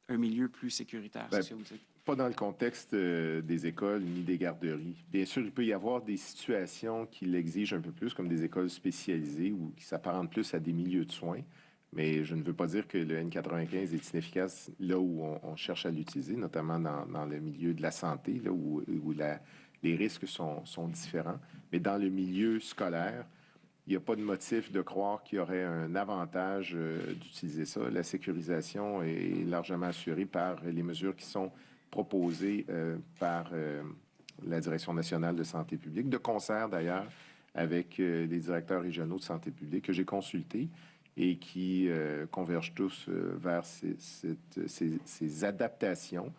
un milieu plus sécuritaire, c'est ce que vous dites? Pas dans le contexte des écoles ni des garderies. Bien sûr, il peut y avoir des situations qui l'exigent un peu plus, comme des écoles spécialisées ou qui s'apparentent plus à des milieux de soins. Mais je ne veux pas dire que le N95 est inefficace là où on cherche à l'utiliser, notamment dans le milieu de la santé, là où les risques sont différents. Mais dans le milieu scolaire, il n'y a pas de motif de croire qu'il y aurait un avantage d'utiliser ça. La sécurisation est largement assurée par les mesures qui sont proposées par la Direction nationale de santé publique, de concert d'ailleurs avec les directeurs régionaux de santé publique que j'ai consultés et qui convergent tous vers ces adaptations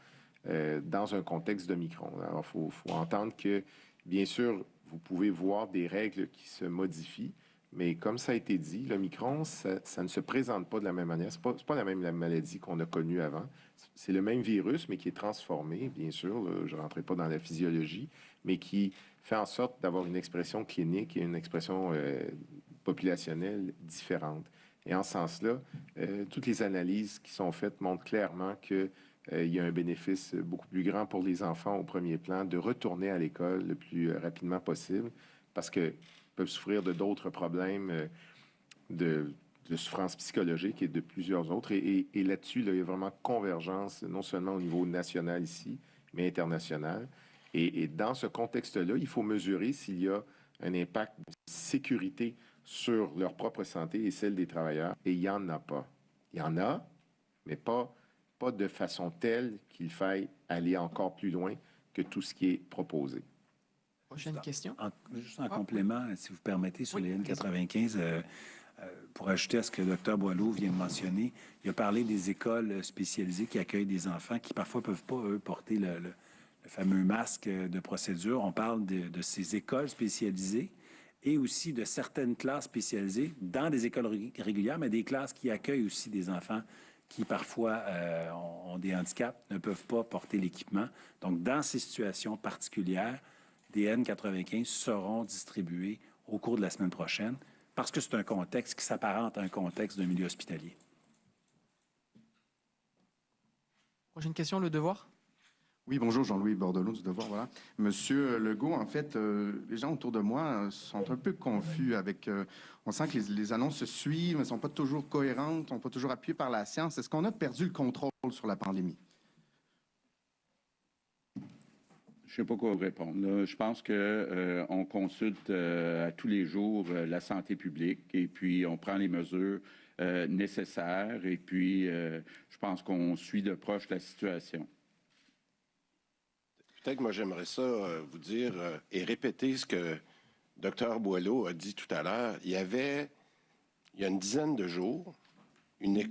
dans un contexte de Omicron. Alors, il faut entendre que, bien sûr, vous pouvez voir des règles qui se modifient, mais comme ça a été dit, l'Omicron, ça ne se présente pas de la même manière. Ce n'est pas la même maladie qu'on a connue avant. C'est le même virus, mais qui est transformé, bien sûr. Là, je ne rentrerai pas dans la physiologie, mais qui fait en sorte d'avoir une expression clinique et une expression populationnelle différente. Et en ce sens-là, toutes les analyses qui sont faites montrent clairement qu'il y a un bénéfice beaucoup plus grand pour les enfants au premier plan de retourner à l'école le plus rapidement possible parce qu'ils peuvent souffrir de d'autres problèmes de souffrance psychologique et de plusieurs autres. Et là-dessus, là, il y a vraiment convergence, non seulement au niveau national ici, mais international. Et dans ce contexte-là, il faut mesurer s'il y a un impact de sécurité sur leur propre santé et celle des travailleurs. Et il n'y en a pas. Il y en a, mais pas de façon telle qu'il faille aller encore plus loin que tout ce qui est proposé. Prochaine question. Juste en complément, si vous permettez, sur les N95, pour ajouter à ce que le Dr Boileau vient de mentionner, il a parlé des écoles spécialisées qui accueillent des enfants qui parfois ne peuvent pas, eux, porter le fameux masque de procédure. On parle de ces écoles spécialisées et aussi de certaines classes spécialisées dans des écoles régulières, mais des classes qui accueillent aussi des enfants qui parfois ont des handicaps, ne peuvent pas porter l'équipement. Donc, dans ces situations particulières, des N95 seront distribués au cours de la semaine prochaine parce que c'est un contexte qui s'apparente à un contexte d'un milieu hospitalier. Prochaine question, Le Devoir. Oui, bonjour, Jean-Louis Bordelot du Devoir, voilà. Monsieur Legault, en fait, les gens autour de moi sont un peu confus avec... on sent que les annonces se suivent, mais ne sont pas toujours cohérentes, ne sont pas toujours appuyées par la science. Est-ce qu'on a perdu le contrôle sur la pandémie? Je ne sais pas quoi vous répondre. Là, je pense qu'on consulte à tous les jours la santé publique et puis on prend les mesures nécessaires et puis je pense qu'on suit de proche la situation. Peut-être que moi, j'aimerais ça vous dire et répéter ce que Dr Boileau a dit tout à l'heure. Il y a une dizaine de jours, une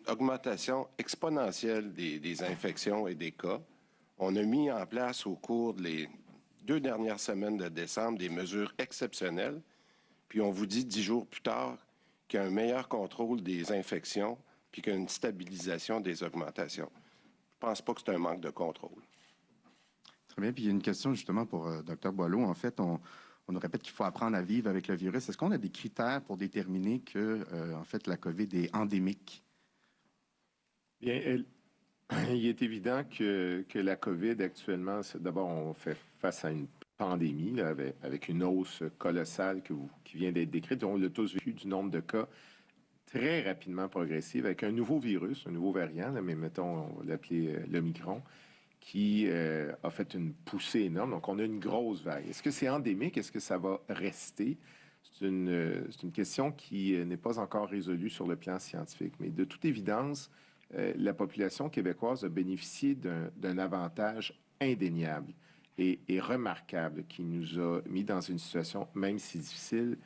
augmentation exponentielle des infections et des cas. On a mis en place au cours des 2 dernières semaines de décembre des mesures exceptionnelles. Puis on vous dit 10 jours plus tard qu'il y a un meilleur contrôle des infections puis qu'il y a une stabilisation des augmentations. Je ne pense pas que c'est un manque de contrôle. Très bien. Puis il y a une question justement pour Dr Boileau. En fait, on nous répète qu'il faut apprendre à vivre avec le virus. Est-ce qu'on a des critères pour déterminer que, en fait, la COVID est endémique? Bien, il est évident que la COVID actuellement, d'abord, on fait face à une pandémie là, avec une hausse colossale qui vient d'être décrite. On l'a tous vécu du nombre de cas très rapidement progressive avec un nouveau virus, un nouveau variant, là, mais mettons, on va l'appeler l'Omicron, qui a fait une poussée énorme. Donc, on a une grosse vague. Est-ce que c'est endémique? Est-ce que ça va rester? C'est une question qui n'est pas encore résolue sur le plan scientifique. Mais de toute évidence, la population québécoise a bénéficié d'un avantage indéniable et remarquable qui nous a mis dans une situation, même si difficile,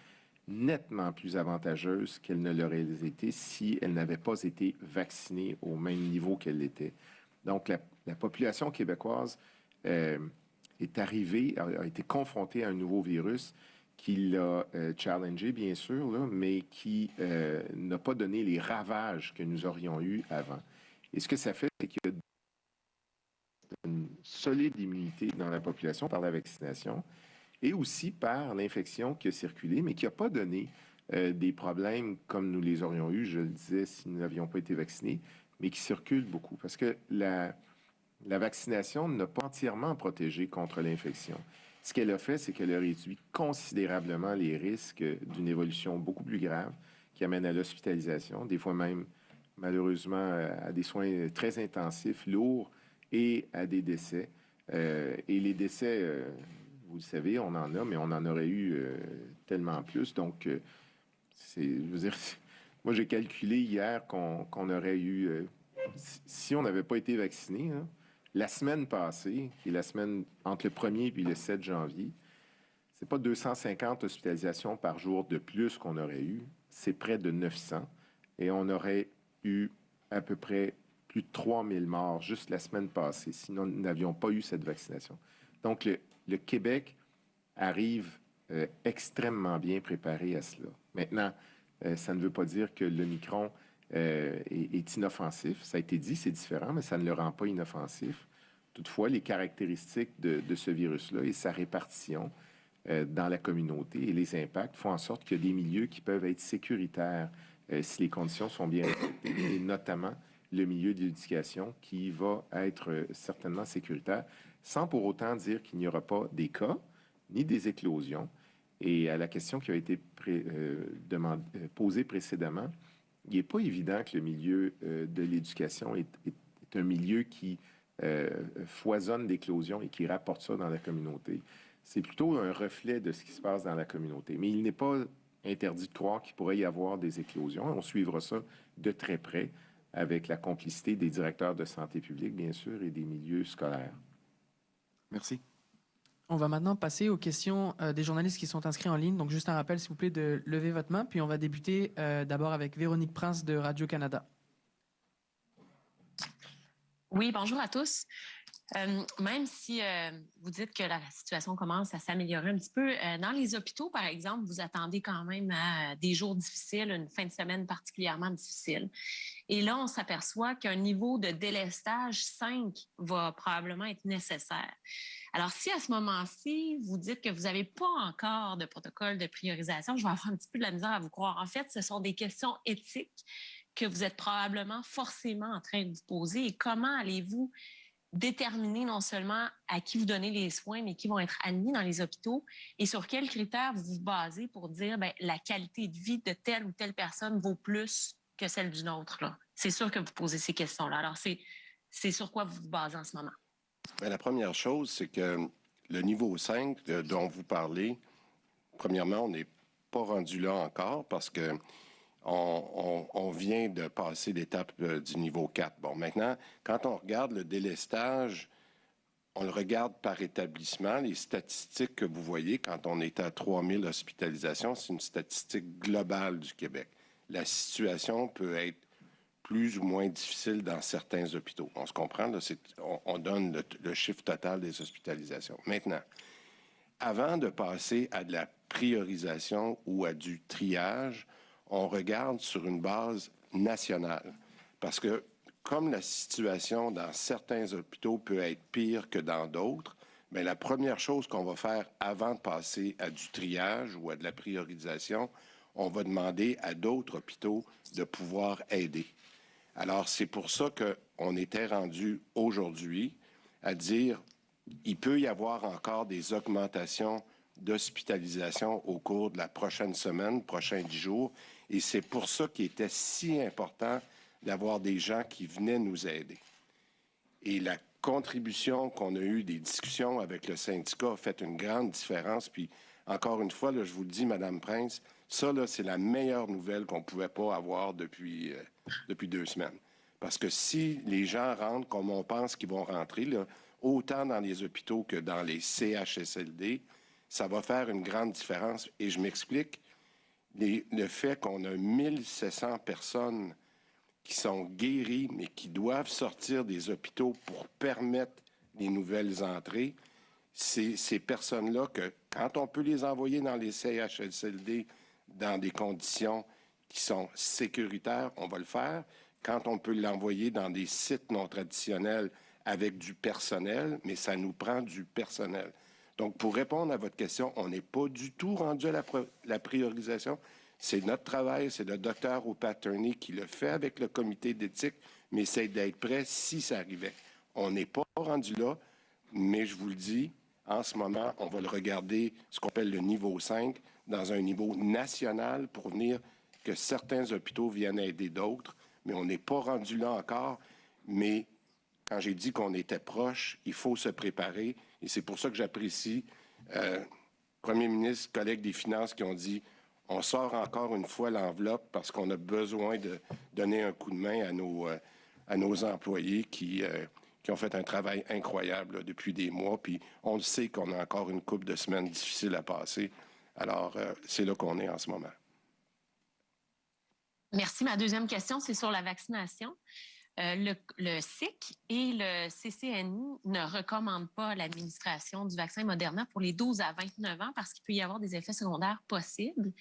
nettement plus avantageuse qu'elle ne l'aurait été si elle n'avait pas été vaccinée au même niveau qu'elle l'était. Donc, la population québécoise est arrivée, a été confrontée à un nouveau virus qui l'a challengé, bien sûr, là, mais qui n'a pas donné les ravages que nous aurions eus avant. Et ce que ça fait, c'est qu'il y a une solide immunité dans la population par la vaccination et aussi par l'infection qui a circulé, mais qui n'a pas donné des problèmes comme nous les aurions eus, je le disais, si nous n'avions pas été vaccinés, mais qui circulent beaucoup. Parce que la vaccination n'a pas entièrement protégé contre l'infection. Ce qu'elle a fait, c'est qu'elle a réduit considérablement les risques d'une évolution beaucoup plus grave qui amène à l'hospitalisation, des fois même, malheureusement, à des soins très intensifs, lourds et à des décès. Et les décès, vous le savez, on en a, mais on en aurait eu tellement plus. Donc, je veux dire, moi, j'ai calculé hier qu'on aurait eu, si on n'avait pas été vacciné, hein, la semaine passée, qui est la semaine entre le 1er et le 7 janvier, c'est pas 250 hospitalisations par jour de plus qu'on aurait eu, c'est près de 900. Et on aurait eu à peu près plus de 3000 morts juste la semaine passée, sinon nous n'avions pas eu cette vaccination. Donc, le Québec arrive extrêmement bien préparé à cela. Maintenant, ça ne veut pas dire que l'Omicron est inoffensif. Ça a été dit, c'est différent, mais ça ne le rend pas inoffensif. Toutefois, les caractéristiques de ce virus-là et sa répartition dans la communauté et les impacts font en sorte qu'il y a des milieux qui peuvent être sécuritaires si les conditions sont bien respectées, et notamment le milieu de l'éducation qui va être certainement sécuritaire, sans pour autant dire qu'il n'y aura pas des cas ni des éclosions. Et à la question qui a été posée précédemment, il n'est pas évident que le milieu de l'éducation est un milieu qui foisonne d'éclosions et qui rapporte ça dans la communauté. C'est plutôt un reflet de ce qui se passe dans la communauté. Mais il n'est pas interdit de croire qu'il pourrait y avoir des éclosions. On suivra ça de très près avec la complicité des directeurs de santé publique, bien sûr, et des milieux scolaires. Merci. On va maintenant passer aux questions des journalistes qui sont inscrits en ligne. Donc, juste un rappel, s'il vous plaît, de lever votre main. Puis, on va débuter d'abord avec Véronique Prince de Radio-Canada. Oui, bonjour à tous. Même si vous dites que la situation commence à s'améliorer un petit peu, dans les hôpitaux, par exemple, vous attendez quand même à des jours difficiles, une fin de semaine particulièrement difficile. Et là, on s'aperçoit qu'un niveau de délestage 5 va probablement être nécessaire. Alors, si à ce moment-ci, vous dites que vous n'avez pas encore de protocole de priorisation, je vais avoir un petit peu de la misère à vous croire. En fait, ce sont des questions éthiques que vous êtes probablement forcément en train de vous poser. Et comment allez-vous déterminer non seulement à qui vous donnez les soins, mais qui vont être admis dans les hôpitaux et sur quels critères vous vous basez pour dire la qualité de vie de telle ou telle personne vaut plus que celle d'une autre, là. C'est sûr que vous posez ces questions-là. Alors, c'est sur quoi vous vous basez en ce moment? Bien, la première chose, c'est que le niveau 5 dont vous parlez, premièrement, on n'est pas rendu là encore parce que on vient de passer l'étape du niveau 4. Bon, maintenant, quand on regarde le délestage, on le regarde par établissement. Les statistiques que vous voyez quand on est à 3000 hospitalisations, c'est une statistique globale du Québec. La situation peut être plus ou moins difficile dans certains hôpitaux. On se comprend, là, on donne le chiffre total des hospitalisations. Maintenant, avant de passer à de la priorisation ou à du triage, on regarde sur une base nationale. Parce que comme la situation dans certains hôpitaux peut être pire que dans d'autres, bien, la première chose qu'on va faire avant de passer à du triage ou à de la priorisation, on va demander à d'autres hôpitaux de pouvoir aider. Alors, c'est pour ça qu'on était rendu aujourd'hui à dire il peut y avoir encore des augmentations d'hospitalisation au cours de la prochaine semaine, prochains 10 jours. Et c'est pour ça qu'il était si important d'avoir des gens qui venaient nous aider. Et la contribution qu'on a eue des discussions avec le syndicat a fait une grande différence. Puis, encore une fois, là, je vous le dis, Mme Prince, ça, là, c'est la meilleure nouvelle qu'on ne pouvait pas avoir depuis 2 semaines. Parce que si les gens rentrent comme on pense qu'ils vont rentrer, là, autant dans les hôpitaux que dans les CHSLD, ça va faire une grande différence. Et je m'explique, le fait qu'on a 1700 personnes qui sont guéries, mais qui doivent sortir des hôpitaux pour permettre les nouvelles entrées, c'est ces personnes-là que, quand on peut les envoyer dans les CHSLD dans des conditions qui sont sécuritaires, on va le faire. Quand on peut l'envoyer dans des sites non traditionnels avec du personnel, mais ça nous prend du personnel. Donc, pour répondre à votre question, on n'est pas du tout rendu à la priorisation. C'est notre travail, c'est le docteur O'Patterney qui le fait avec le comité d'éthique, mais c'est d'être prêt si ça arrivait. On n'est pas rendu là, mais je vous le dis, en ce moment, on va le regarder, ce qu'on appelle le niveau 5, dans un niveau national pour venir que certains hôpitaux viennent aider d'autres, mais on n'est pas rendu là encore. Mais quand j'ai dit qu'on était proche, il faut se préparer, et c'est pour ça que j'apprécie Premier ministre, collègues des Finances qui ont dit on sort encore une fois l'enveloppe parce qu'on a besoin de donner un coup de main à nos employés qui ont fait un travail incroyable là, depuis des mois. Puis on le sait qu'on a encore une couple de semaines difficiles à passer. Alors, c'est là qu'on est en ce moment. Merci. Ma deuxième question, c'est sur la vaccination. Le SIC et le CCNI ne recommandent pas l'administration du vaccin Moderna pour les 12 à 29 ans parce qu'il peut y avoir des effets secondaires possibles.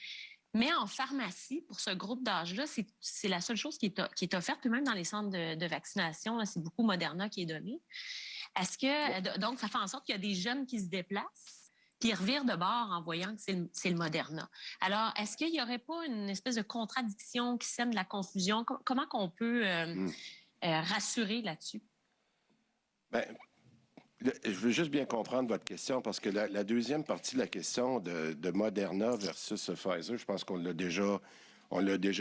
Mais en pharmacie, pour ce groupe d'âge-là, c'est la seule chose qui est offerte, puis même dans les centres de vaccination, là, c'est beaucoup Moderna qui est donné. Est-ce que donc, ça fait en sorte qu'il y a des jeunes qui se déplacent puis ils revirent de bord en voyant que c'est le Moderna. Alors, est-ce qu'il n'y aurait pas une espèce de contradiction qui sème de la confusion? Comment qu'on peut rassurer là-dessus? Bien, je veux juste bien comprendre votre question parce que la deuxième partie de la question de Moderna versus Pfizer, je pense qu'on l'a déjà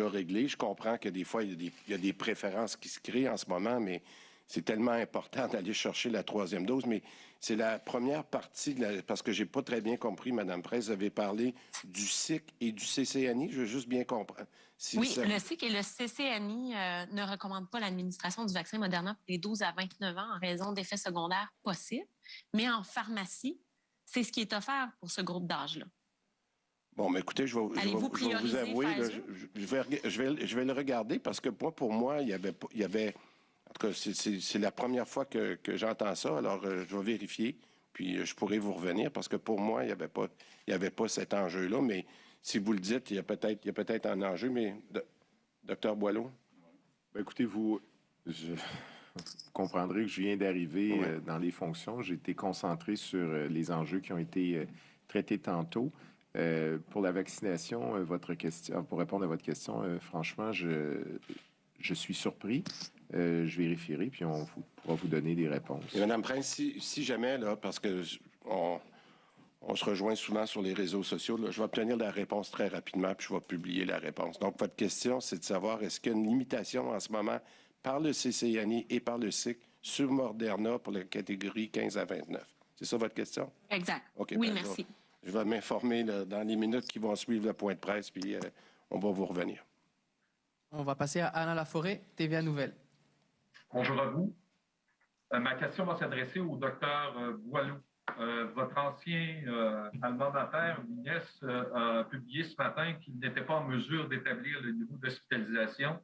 réglé. Je comprends que des fois, il y a des préférences qui se créent en ce moment, mais c'est tellement important d'aller chercher la troisième dose. Mais c'est la première partie, parce que je n'ai pas très bien compris, Mme Presse, vous avez parlé du SIC et du CCNI. Je veux juste bien comprendre. Le SIC et le CCNI ne recommandent pas l'administration du vaccin Moderna pour les 12 à 29 ans en raison d'effets secondaires possibles. Mais en pharmacie, c'est ce qui est offert pour ce groupe d'âge-là. Bon, mais écoutez, je vais vous avouer, là, je vais le regarder parce que pour moi, il y avait en tout cas, c'est la première fois que j'entends ça. Alors, je vais vérifier, puis je pourrai vous revenir parce que pour moi, il n'y avait pas cet enjeu-là. Mais si vous le dites, il y a peut-être un enjeu. Mais, Dr. Boileau? Bien, écoutez, vous comprendrez que je viens d'arriver dans les fonctions. J'ai été concentré sur les enjeux qui ont été traités tantôt. Pour la vaccination, pour répondre à votre question, franchement, je suis surpris. Je vérifierai, puis on pourra vous donner des réponses. Et Mme Prince, si jamais, là, parce que on se rejoint souvent sur les réseaux sociaux, là, je vais obtenir la réponse très rapidement, puis je vais publier la réponse. Donc, votre question, c'est de savoir est-ce qu'il y a une limitation en ce moment par le CCNI et par le SIC sur Moderna pour la catégorie 15 à 29. C'est ça votre question? Exact. Okay, oui, merci. Je vais m'informer dans les minutes qui vont suivre le point de presse, puis on va vous revenir. On va passer à Alain Laforêt, TVA Nouvelles. Bonjour à vous. Ma question va s'adresser au docteur Boileau. Votre ancien alma mater, l'INES, a publié ce matin qu'il n'était pas en mesure d'établir le niveau d'hospitalisation.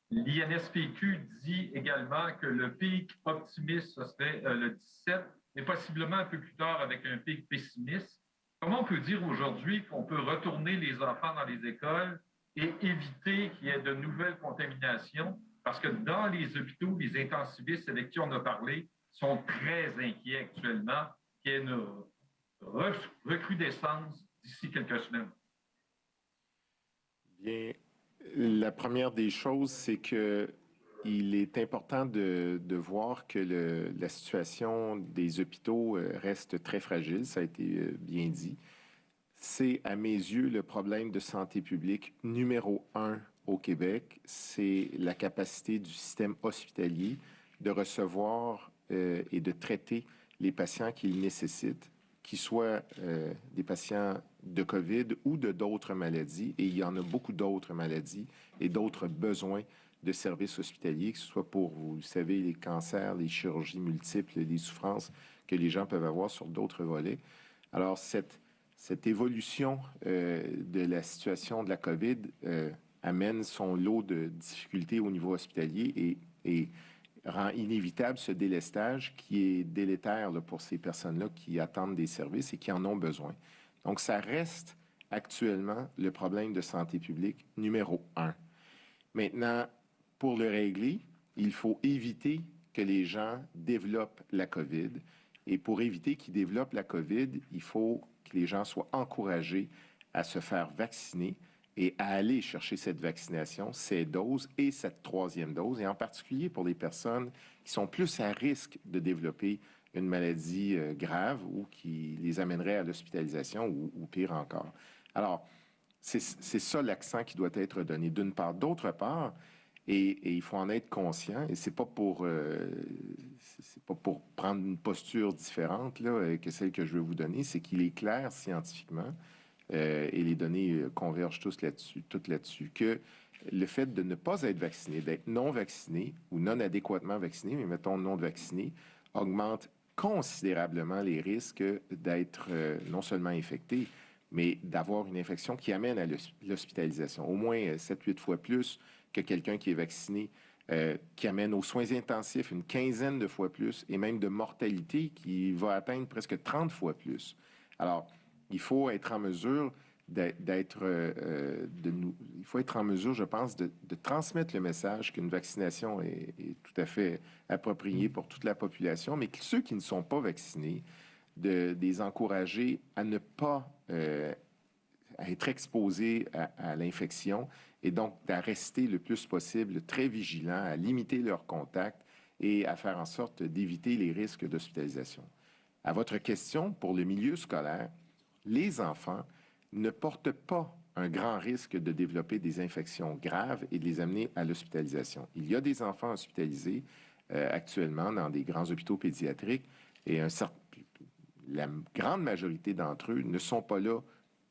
L'INSPQ dit également que le pic optimiste, ce serait le 17, mais possiblement un peu plus tard avec un pic pessimiste. Comment on peut dire aujourd'hui qu'on peut retourner les enfants dans les écoles et éviter qu'il y ait de nouvelles contaminations? Parce que dans les hôpitaux, les intensivistes avec qui on a parlé sont très inquiets actuellement qu'il y ait une recrudescence d'ici quelques semaines. Bien, la première des choses, c'est que il est important de voir que la situation des hôpitaux reste très fragile, ça a été bien dit. C'est, à mes yeux, le problème de santé publique numéro 1 au Québec, c'est la capacité du système hospitalier de recevoir et de traiter les patients qu'il nécessite, qu'ils soient des patients de COVID ou de d'autres maladies, et il y en a beaucoup d'autres maladies et d'autres besoins de services hospitaliers, que ce soit pour, vous savez, les cancers, les chirurgies multiples, les souffrances que les gens peuvent avoir sur d'autres volets. Alors, cette évolution de la situation de la COVID amène son lot de difficultés au niveau hospitalier et rend inévitable ce délestage qui est délétère là, pour ces personnes-là qui attendent des services et qui en ont besoin. Donc, ça reste actuellement le problème de santé publique numéro 1. Maintenant, pour le régler, il faut éviter que les gens développent la COVID. Et pour éviter qu'ils développent la COVID, il faut que les gens soient encouragés à se faire vacciner et à aller chercher cette vaccination, ces doses et cette troisième dose, et en particulier pour les personnes qui sont plus à risque de développer une maladie grave ou qui les amènerait à l'hospitalisation ou pire encore. Alors, c'est ça l'accent qui doit être donné d'une part. D'autre part, Et il faut en être conscient. Et c'est pas pour prendre une posture différente là, que celle que je vais vous donner. C'est qu'il est clair scientifiquement, et les données convergent toutes là-dessus, que le fait de ne pas être vacciné, d'être non vacciné ou non adéquatement vacciné, mais mettons non vacciné, augmente considérablement les risques d'être non seulement infecté, mais d'avoir une infection qui amène à l'hospitalisation. Au moins 7-8 fois plus que quelqu'un qui est vacciné, qui amène aux soins intensifs une quinzaine de fois plus, et même de mortalité qui va atteindre presque 30 fois plus. Alors, il faut être en mesure il faut être en mesure, je pense, de transmettre le message qu'une vaccination est tout à fait appropriée pour toute la population, mais que ceux qui ne sont pas vaccinés, de les encourager à ne pas à être exposés à l'infection et donc à rester le plus possible très vigilants, à limiter leurs contacts et à faire en sorte d'éviter les risques d'hospitalisation. À votre question, pour le milieu scolaire, les enfants ne portent pas un grand risque de développer des infections graves et de les amener à l'hospitalisation. Il y a des enfants hospitalisés actuellement dans des grands hôpitaux pédiatriques et la grande majorité d'entre eux ne sont pas là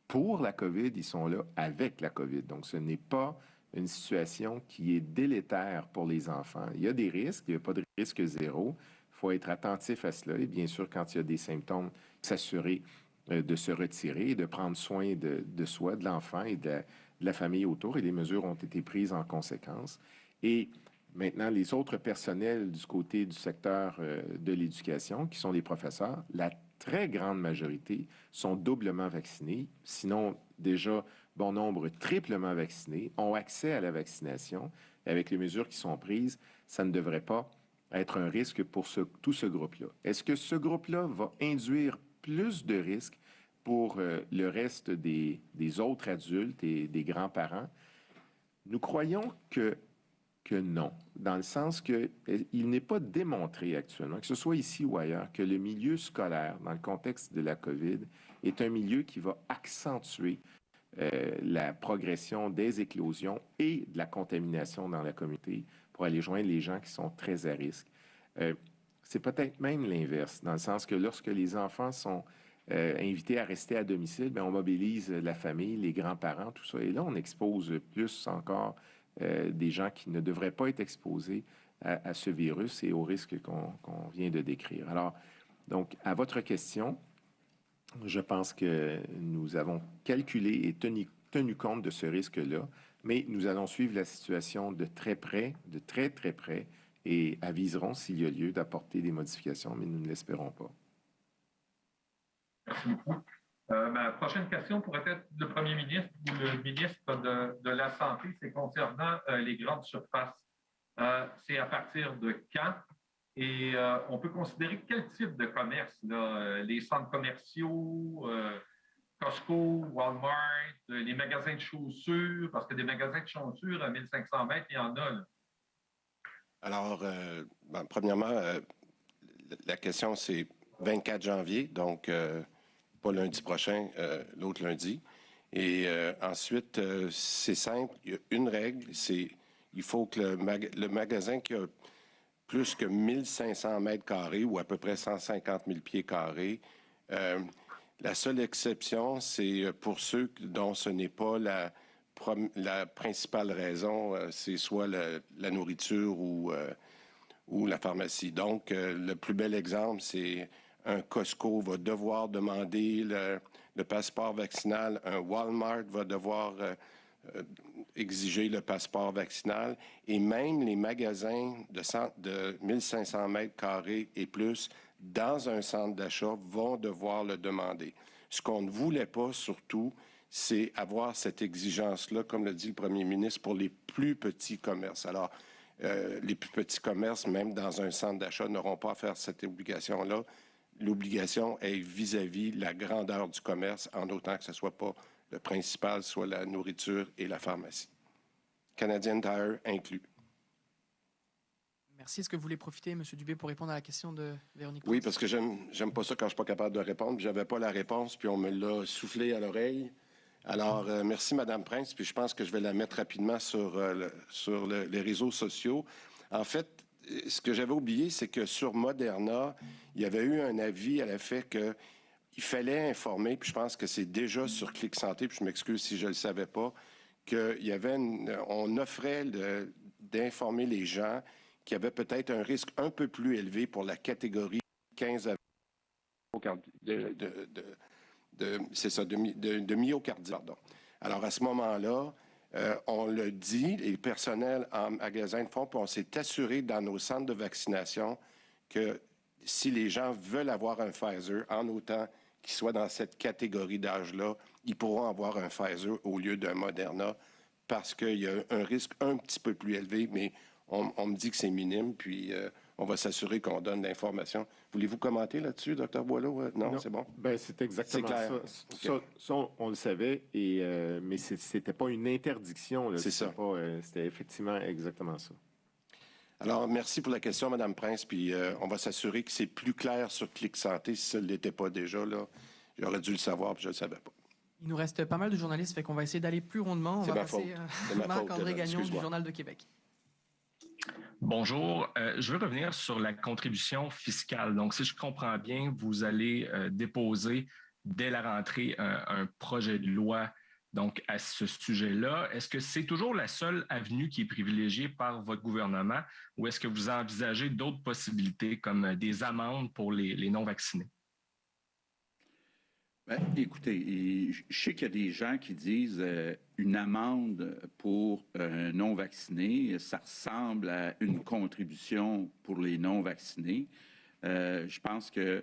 pour la COVID, ils sont là avec la COVID. Donc, ce n'est pas une situation qui est délétère pour les enfants. Il y a des risques, il n'y a pas de risque zéro. Il faut être attentif à cela et bien sûr, quand il y a des symptômes, s'assurer de se retirer et de prendre soin de soi, de l'enfant et de la famille autour. Et les mesures ont été prises en conséquence. Et maintenant, les autres personnels du côté du secteur de l'éducation, qui sont les professeurs, la très grande majorité sont doublement vaccinés, sinon déjà bon nombre triplement vaccinés, ont accès à la vaccination. Avec les mesures qui sont prises, ça ne devrait pas être un risque pour tout ce groupe-là. Est-ce que ce groupe-là va induire plus de risques pour le reste des autres adultes et des grands-parents? Nous croyons que non, dans le sens qu'il n'est pas démontré actuellement, que ce soit ici ou ailleurs, que le milieu scolaire, dans le contexte de la COVID, est un milieu qui va accentuer la progression des éclosions et de la contamination dans la communauté pour aller joindre les gens qui sont très à risque. C'est peut-être même l'inverse, dans le sens que lorsque les enfants sont invités à rester à domicile, bien, on mobilise la famille, les grands-parents, tout ça. Et là, on expose plus encore des gens qui ne devraient pas être exposés à ce virus et aux risques qu'on vient de décrire. Alors, donc, à votre question, je pense que nous avons calculé et tenu compte de ce risque-là, mais nous allons suivre la situation de très près, de très, très près, et aviserons s'il y a lieu d'apporter des modifications, mais nous ne l'espérons pas. Merci beaucoup. Ma prochaine question pourrait être le premier ministre ou le ministre de la Santé. C'est concernant les grandes surfaces. C'est à partir de quand? Et on peut considérer quel type de commerce? Là, les centres commerciaux, Costco, Walmart, les magasins de chaussures, parce que des magasins de chaussures à 1500 mètres, il y en a. Là. Alors, premièrement, la question, c'est 24 janvier, donc pas lundi prochain, l'autre lundi. Et ensuite, c'est simple, il y a une règle, c'est il faut que le magasin qui a plus que 1500 mètres carrés ou à peu près 150 000 pieds carrés, la seule exception, c'est pour ceux dont ce n'est pas la principale raison, c'est soit la nourriture ou la pharmacie. Donc, le plus bel exemple, c'est un Costco va devoir demander le passeport vaccinal, un Walmart va devoir exiger le passeport vaccinal, et même les magasins de 1500 mètres carrés et plus dans un centre d'achat vont devoir le demander. Ce qu'on ne voulait pas, surtout, c'est avoir cette exigence-là, comme le dit le premier ministre, pour les plus petits commerces. Alors, les plus petits commerces, même dans un centre d'achat, n'auront pas à faire cette obligation-là. L'obligation est vis-à-vis la grandeur du commerce, en autant que ce ne soit pas le principal, soit la nourriture et la pharmacie. Canadian Tire inclus. Merci. Est-ce que vous voulez profiter, M. Dubé, pour répondre à la question de Véronique? Oui, parce que j'aime pas ça quand je ne suis pas capable de répondre. Je n'avais pas la réponse, puis on me l'a soufflé à l'oreille. Alors, merci, Mme Prince, puis je pense que je vais la mettre rapidement sur les réseaux sociaux. En fait, ce que j'avais oublié, c'est que sur Moderna, il y avait eu un avis à l'effet qu'il fallait informer, puis je pense que c'est déjà sur Clic Santé, puis je m'excuse si je ne le savais pas, on offrait d'informer les gens qu'il y avait peut-être un risque un peu plus élevé pour la catégorie 15 à de myocardite. Pardon. Alors, à ce moment-là, on le dit, les personnels en magasin de fond, puis on s'est assuré dans nos centres de vaccination que si les gens veulent avoir un Pfizer, en autant qu'ils soient dans cette catégorie d'âge-là, ils pourront avoir un Pfizer au lieu d'un Moderna parce qu'il y a un risque un petit peu plus élevé, mais on me dit que c'est minime, puis on va s'assurer qu'on donne l'information. Voulez-vous commenter là-dessus, Dr. Boileau? Non, c'est bon? Bien, c'est exactement ça. Okay. Ça, on le savait, mais c'était pas une interdiction. C'est ça. C'était effectivement exactement ça. Alors, merci pour la question, Mme Prince, puis on va s'assurer que c'est plus clair sur Clic Santé. Si ça ne l'était pas déjà, là, j'aurais dû le savoir, puis je ne le savais pas. Il nous reste pas mal de journalistes, fait qu'on va essayer d'aller plus rondement. On va passer à Marc-André Gagnon du Journal de Québec. Bonjour. Je veux revenir sur la contribution fiscale. Donc, si je comprends bien, vous allez déposer dès la rentrée un projet de loi donc, à ce sujet-là. Est-ce que c'est toujours la seule avenue qui est privilégiée par votre gouvernement ou est-ce que vous envisagez d'autres possibilités comme des amendes pour les non-vaccinés? Bien, écoutez, je sais qu'il y a des gens qui disent une amende pour un non-vacciné, ça ressemble à une contribution pour les non-vaccinés. Je pense que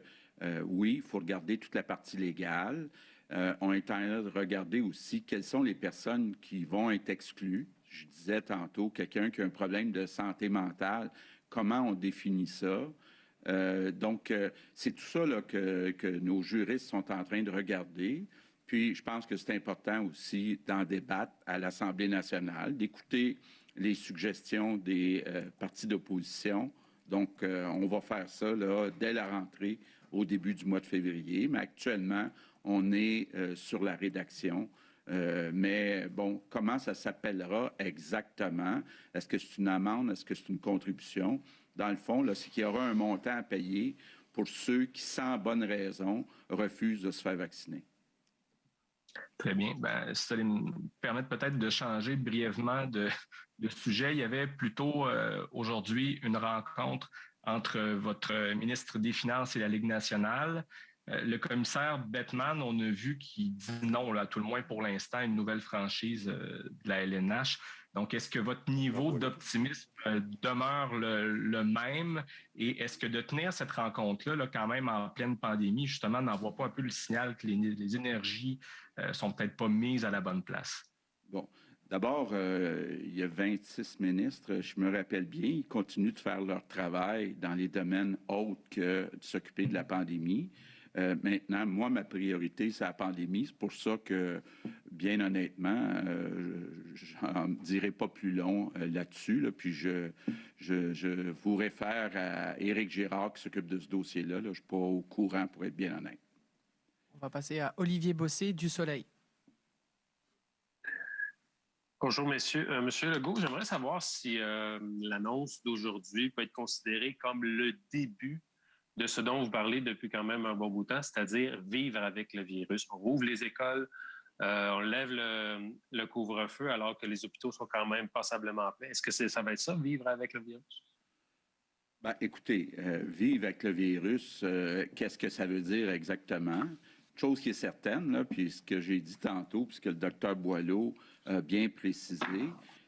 oui, il faut regarder toute la partie légale. On est en train de regarder aussi quelles sont les personnes qui vont être exclues. Je disais tantôt, quelqu'un qui a un problème de santé mentale, comment on définit ça? Donc, c'est tout ça là, que nos juristes sont en train de regarder. Puis, je pense que c'est important aussi d'en débattre à l'Assemblée nationale, d'écouter les suggestions des partis d'opposition. Donc, on va faire ça là, dès la rentrée, au début du mois de février. Mais actuellement, on est sur la rédaction. Mais bon, comment ça s'appellera exactement? Est-ce que c'est une amende? Est-ce que c'est une contribution? Dans le fond, là, c'est qu'il y aura un montant à payer pour ceux qui, sans bonne raison, refusent de se faire vacciner. Très bien. Ben, ça allait me permettre peut-être de changer brièvement de sujet. Il y avait plutôt aujourd'hui une rencontre entre votre ministre des Finances et la Ligue nationale. Le commissaire Bettman, on a vu qu'il dit non, là, à tout le moins pour l'instant, une nouvelle franchise de la LNH. Donc, est-ce que votre niveau d'optimisme demeure le même? Et est-ce que de tenir cette rencontre-là, là, quand même en pleine pandémie, justement, n'envoie pas un peu le signal que les énergies sont peut-être pas mises à la bonne place? Bon. D'abord, il y a 26 ministres, je me rappelle bien, ils continuent de faire leur travail dans les domaines autres que de s'occuper de la pandémie. Maintenant, moi, ma priorité, c'est la pandémie. C'est pour ça que, bien honnêtement, j'en dirai pas plus long là-dessus. Là, puis je vous réfère à Éric Girard qui s'occupe de ce dossier-là. Là. Je ne suis pas au courant, pour être bien honnête. On va passer à Olivier Bossé du Soleil. Bonjour, messieurs. Monsieur Legault, j'aimerais savoir si l'annonce d'aujourd'hui peut être considérée comme le début de ce dont vous parlez depuis quand même un bon bout de temps, c'est-à-dire vivre avec le virus. On rouvre les écoles, on lève le couvre-feu alors que les hôpitaux sont quand même passablement pleins. Est-ce que ça va être ça, vivre avec le virus? Bien, écoutez, vivre avec le virus, qu'est-ce que ça veut dire exactement? Chose qui est certaine, là, puis ce que j'ai dit tantôt, puis ce que le docteur Boileau a bien précisé,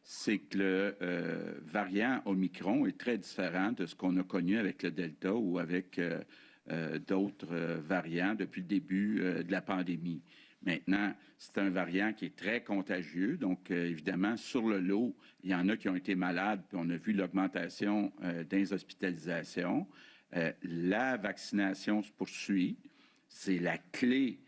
c'est que le variant Omicron est très différent de ce qu'on a connu avec le Delta ou avec d'autres variants depuis le début de la pandémie. Maintenant, c'est un variant qui est très contagieux, donc évidemment, sur le lot, il y en a qui ont été malades, puis on a vu l'augmentation des hospitalisations. La vaccination se poursuit. C'est la clé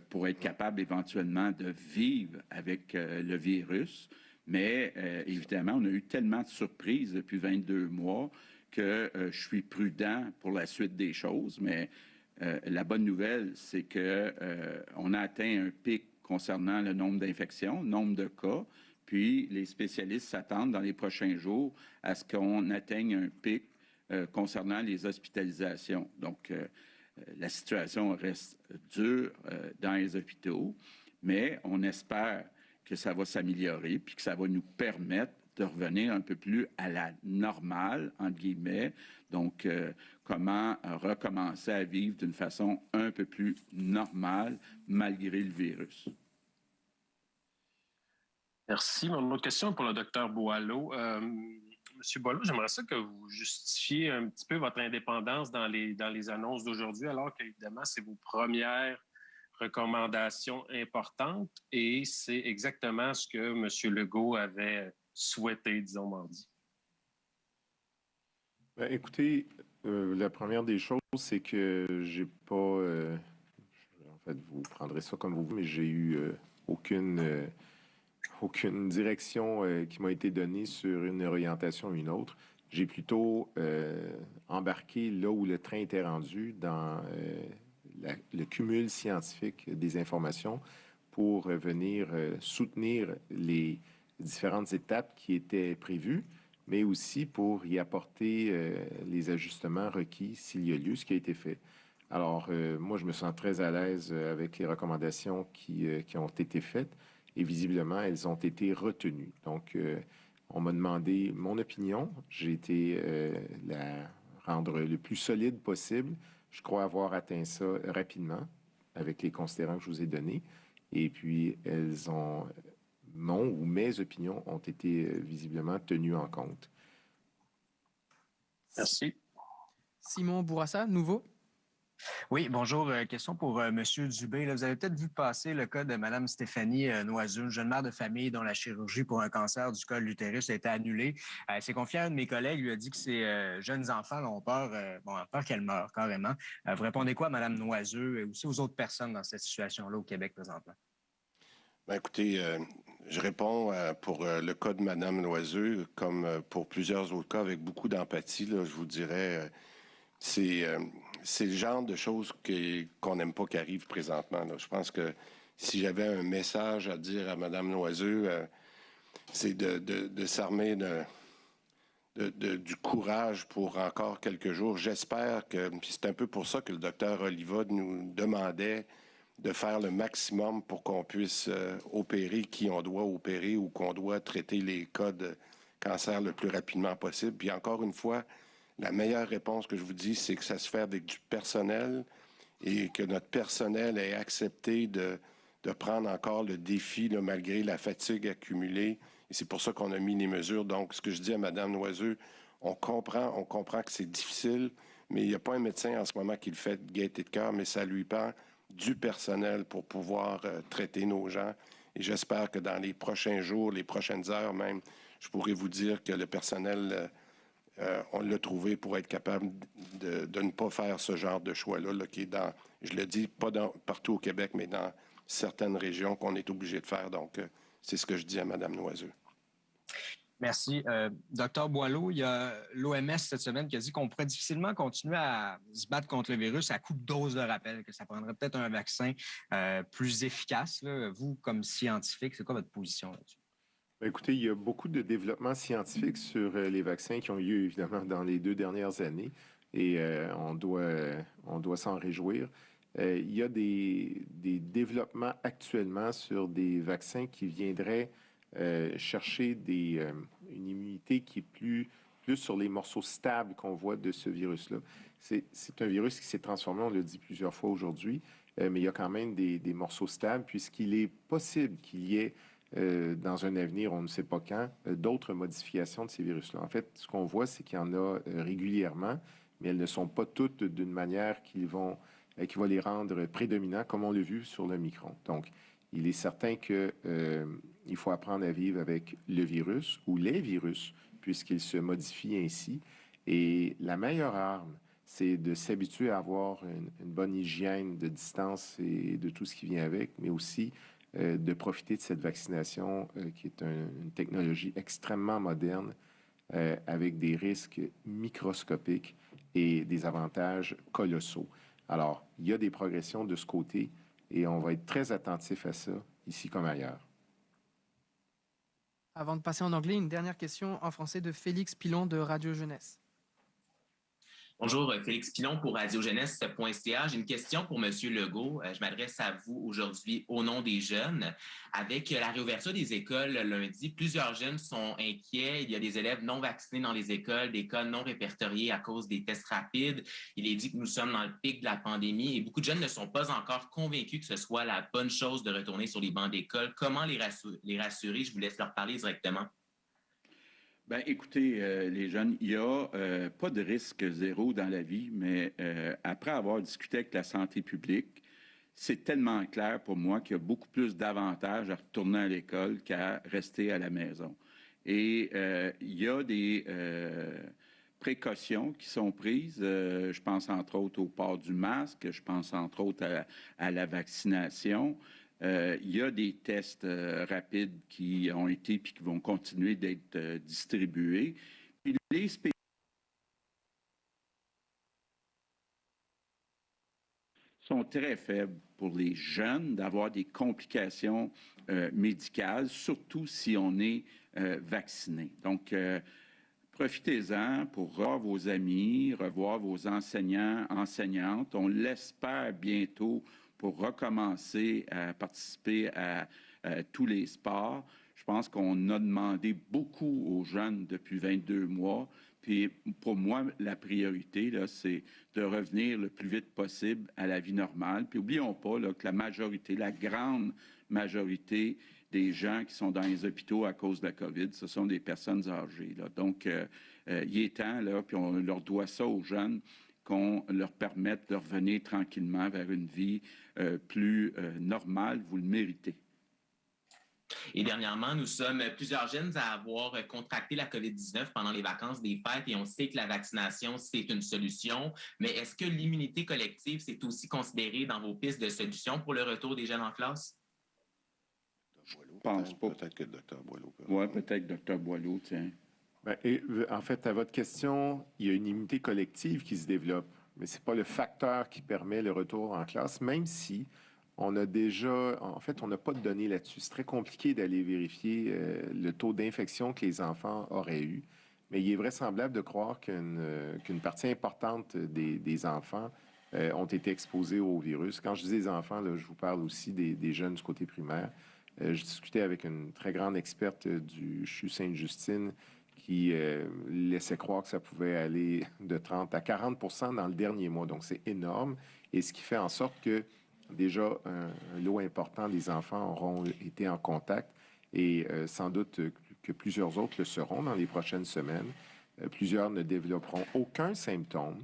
pour être capable éventuellement de vivre avec le virus. Mais évidemment, on a eu tellement de surprises depuis 22 mois que je suis prudent pour la suite des choses. Mais la bonne nouvelle, c'est qu'on a atteint un pic concernant le nombre d'infections, le nombre de cas. Puis, les spécialistes s'attendent dans les prochains jours à ce qu'on atteigne un pic concernant les hospitalisations. Donc, la situation reste dure dans les hôpitaux, mais on espère que ça va s'améliorer puis que ça va nous permettre de revenir un peu plus à la normale, entre guillemets. Donc, comment recommencer à vivre d'une façon un peu plus normale malgré le virus. Merci. Mon autre question est pour le docteur Boileau. Monsieur Boileau, j'aimerais ça que vous justifiez un petit peu votre indépendance dans les annonces d'aujourd'hui, alors qu'évidemment, c'est vos premières recommandations importantes et c'est exactement ce que M. Legault avait souhaité, disons, mardi. Ben, écoutez, la première des choses, c'est que j'ai pas... en fait, vous prendrez ça comme vous voulez, mais j'ai eu aucune direction qui m'a été donnée sur une orientation ou une autre. J'ai plutôt embarqué là où le train était rendu dans le cumul scientifique des informations pour venir soutenir les différentes étapes qui étaient prévues, mais aussi pour y apporter les ajustements requis s'il y a lieu, ce qui a été fait. Alors, moi, je me sens très à l'aise avec les recommandations qui ont été faites et visiblement, elles ont été retenues. Donc, on m'a demandé mon opinion. J'ai été la rendre le plus solide possible. Je crois avoir atteint ça rapidement avec les considérants que je vous ai donnés. Et puis, mon ou mes opinions ont été visiblement tenues en compte. Merci. Simon Bourassa, nouveau. Oui, bonjour. Question pour M. Dubé. Là, vous avez peut-être vu passer le cas de Mme Stéphanie Noiseux, une jeune mère de famille dont la chirurgie pour un cancer du col de l'utérus a été annulée. Elle s'est confiée à un de mes collègues, lui a dit que ses jeunes enfants ont peur, peur qu'elle meure carrément. Vous répondez quoi à Mme Noiseux et aussi aux autres personnes dans cette situation-là au Québec présentement? Bien, écoutez, je réponds pour le cas de Mme Noiseux, comme pour plusieurs autres cas, avec beaucoup d'empathie. Je vous dirais, c'est le genre de choses qu'on n'aime pas qui arrivent présentement. Là. Je pense que si j'avais un message à dire à Mme Noiseux, c'est de s'armer du courage pour encore quelques jours. J'espère que, puis c'est un peu pour ça que le docteur Oliva nous demandait de faire le maximum pour qu'on puisse opérer qui on doit opérer ou qu'on doit traiter les cas de cancer le plus rapidement possible. Puis encore une fois, la meilleure réponse que je vous dis, c'est que ça se fait avec du personnel et que notre personnel ait accepté de prendre encore le défi là, malgré la fatigue accumulée. Et c'est pour ça qu'on a mis les mesures. Donc, ce que je dis à Mme Noiseux, on comprend que c'est difficile, mais il n'y a pas un médecin en ce moment qui le fait de gaieté de cœur, mais ça lui prend du personnel pour pouvoir traiter nos gens. Et j'espère que dans les prochains jours, les prochaines heures même, je pourrai vous dire que le personnel... on l'a trouvé pour être capable de ne pas faire ce genre de choix-là, là, qui est dans, je le dis, pas partout au Québec, mais dans certaines régions qu'on est obligé de faire. Donc, c'est ce que je dis à Mme Noiseux. Merci. Docteur Boileau, il y a l'OMS cette semaine qui a dit qu'on pourrait difficilement continuer à se battre contre le virus à coup de dose de rappel, que ça prendrait peut-être un vaccin plus efficace. Là. Vous, comme scientifique, c'est quoi votre position là-dessus? Écoutez, il y a beaucoup de développements scientifiques sur les vaccins qui ont lieu, évidemment, dans les 2 dernières années et on doit s'en réjouir. Il y a des développements actuellement sur des vaccins qui viendraient chercher une immunité qui est plus sur les morceaux stables qu'on voit de ce virus-là. C'est un virus qui s'est transformé, on l'a dit plusieurs fois aujourd'hui, mais il y a quand même des morceaux stables puisqu'il est possible qu'il y ait dans un avenir, on ne sait pas quand, d'autres modifications de ces virus-là. En fait, ce qu'on voit, c'est qu'il y en a régulièrement, mais elles ne sont pas toutes d'une manière qui va les rendre prédominants, comme on l'a vu sur le Micron. Donc, il est certain qu'il faut apprendre à vivre avec le virus ou les virus, puisqu'ils se modifient ainsi. Et la meilleure arme, c'est de s'habituer à avoir une bonne hygiène de distance et de tout ce qui vient avec, mais aussi de profiter de cette vaccination qui est une technologie extrêmement moderne avec des risques microscopiques et des avantages colossaux. Alors, il y a des progressions de ce côté et on va être très attentif à ça ici comme ailleurs. Avant de passer en anglais, une dernière question en français de Félix Pilon de Radio Jeunesse. Bonjour, Félix Pilon pour radiojeunesse.ca. J'ai une question pour M. Legault. Je m'adresse à vous aujourd'hui au nom des jeunes. Avec la réouverture des écoles lundi, plusieurs jeunes sont inquiets. Il y a des élèves non vaccinés dans les écoles, des cas non répertoriés à cause des tests rapides. Il est dit que nous sommes dans le pic de la pandémie et beaucoup de jeunes ne sont pas encore convaincus que ce soit la bonne chose de retourner sur les bancs d'école. Comment les rassurer? Je vous laisse leur parler directement. Bien, écoutez, les jeunes, il n'y a pas de risque zéro dans la vie, mais après avoir discuté avec la santé publique, c'est tellement clair pour moi qu'il y a beaucoup plus d'avantages à retourner à l'école qu'à rester à la maison. Et il y a des précautions qui sont prises. Je pense entre autres au port du masque, je pense entre autres à la vaccination. Il y a des tests rapides qui ont été et qui vont continuer d'être distribués. Puis les sont très faibles pour les jeunes d'avoir des complications médicales, surtout si on est vacciné. Donc, profitez-en pour revoir vos amis, revoir vos enseignants, enseignantes. On l'espère bientôt pour recommencer à participer à tous les sports. Je pense qu'on a demandé beaucoup aux jeunes depuis 22 mois. Puis pour moi, la priorité, là, c'est de revenir le plus vite possible à la vie normale. Puis n'oublions pas là, que la majorité, la grande majorité des gens qui sont dans les hôpitaux à cause de la COVID, ce sont des personnes âgées, là. Donc, il est temps, là, puis on leur doit ça aux jeunes, qu'on leur permette de revenir tranquillement vers une vie plus normale. Vous le méritez. Et dernièrement, nous sommes plusieurs jeunes à avoir contracté la COVID-19 pendant les vacances des fêtes et on sait que la vaccination, c'est une solution. Mais est-ce que l'immunité collective, c'est aussi considéré dans vos pistes de solutions pour le retour des jeunes en classe? Je pense pas. Peut-être que le Dr Boileau. Oui, peut-être Dr Boileau, tiens. Bien, et, en fait, à votre question, il y a une immunité collective qui se développe, mais ce n'est pas le facteur qui permet le retour en classe, même si on a déjà, en fait, on n'a pas de données là-dessus. C'est très compliqué d'aller vérifier le taux d'infection que les enfants auraient eu, mais il est vraisemblable de croire qu'une partie importante des enfants ont été exposés au virus. Quand je dis des enfants, là, je vous parle aussi des jeunes du côté primaire. Je discutais avec une très grande experte du CHU Sainte-Justine qui laissait croire que ça pouvait aller de 30 à 40% dans le dernier mois. Donc, c'est énorme. Et ce qui fait en sorte que déjà, un lot important des enfants auront été en contact et sans doute que plusieurs autres le seront dans les prochaines semaines. Plusieurs ne développeront aucun symptôme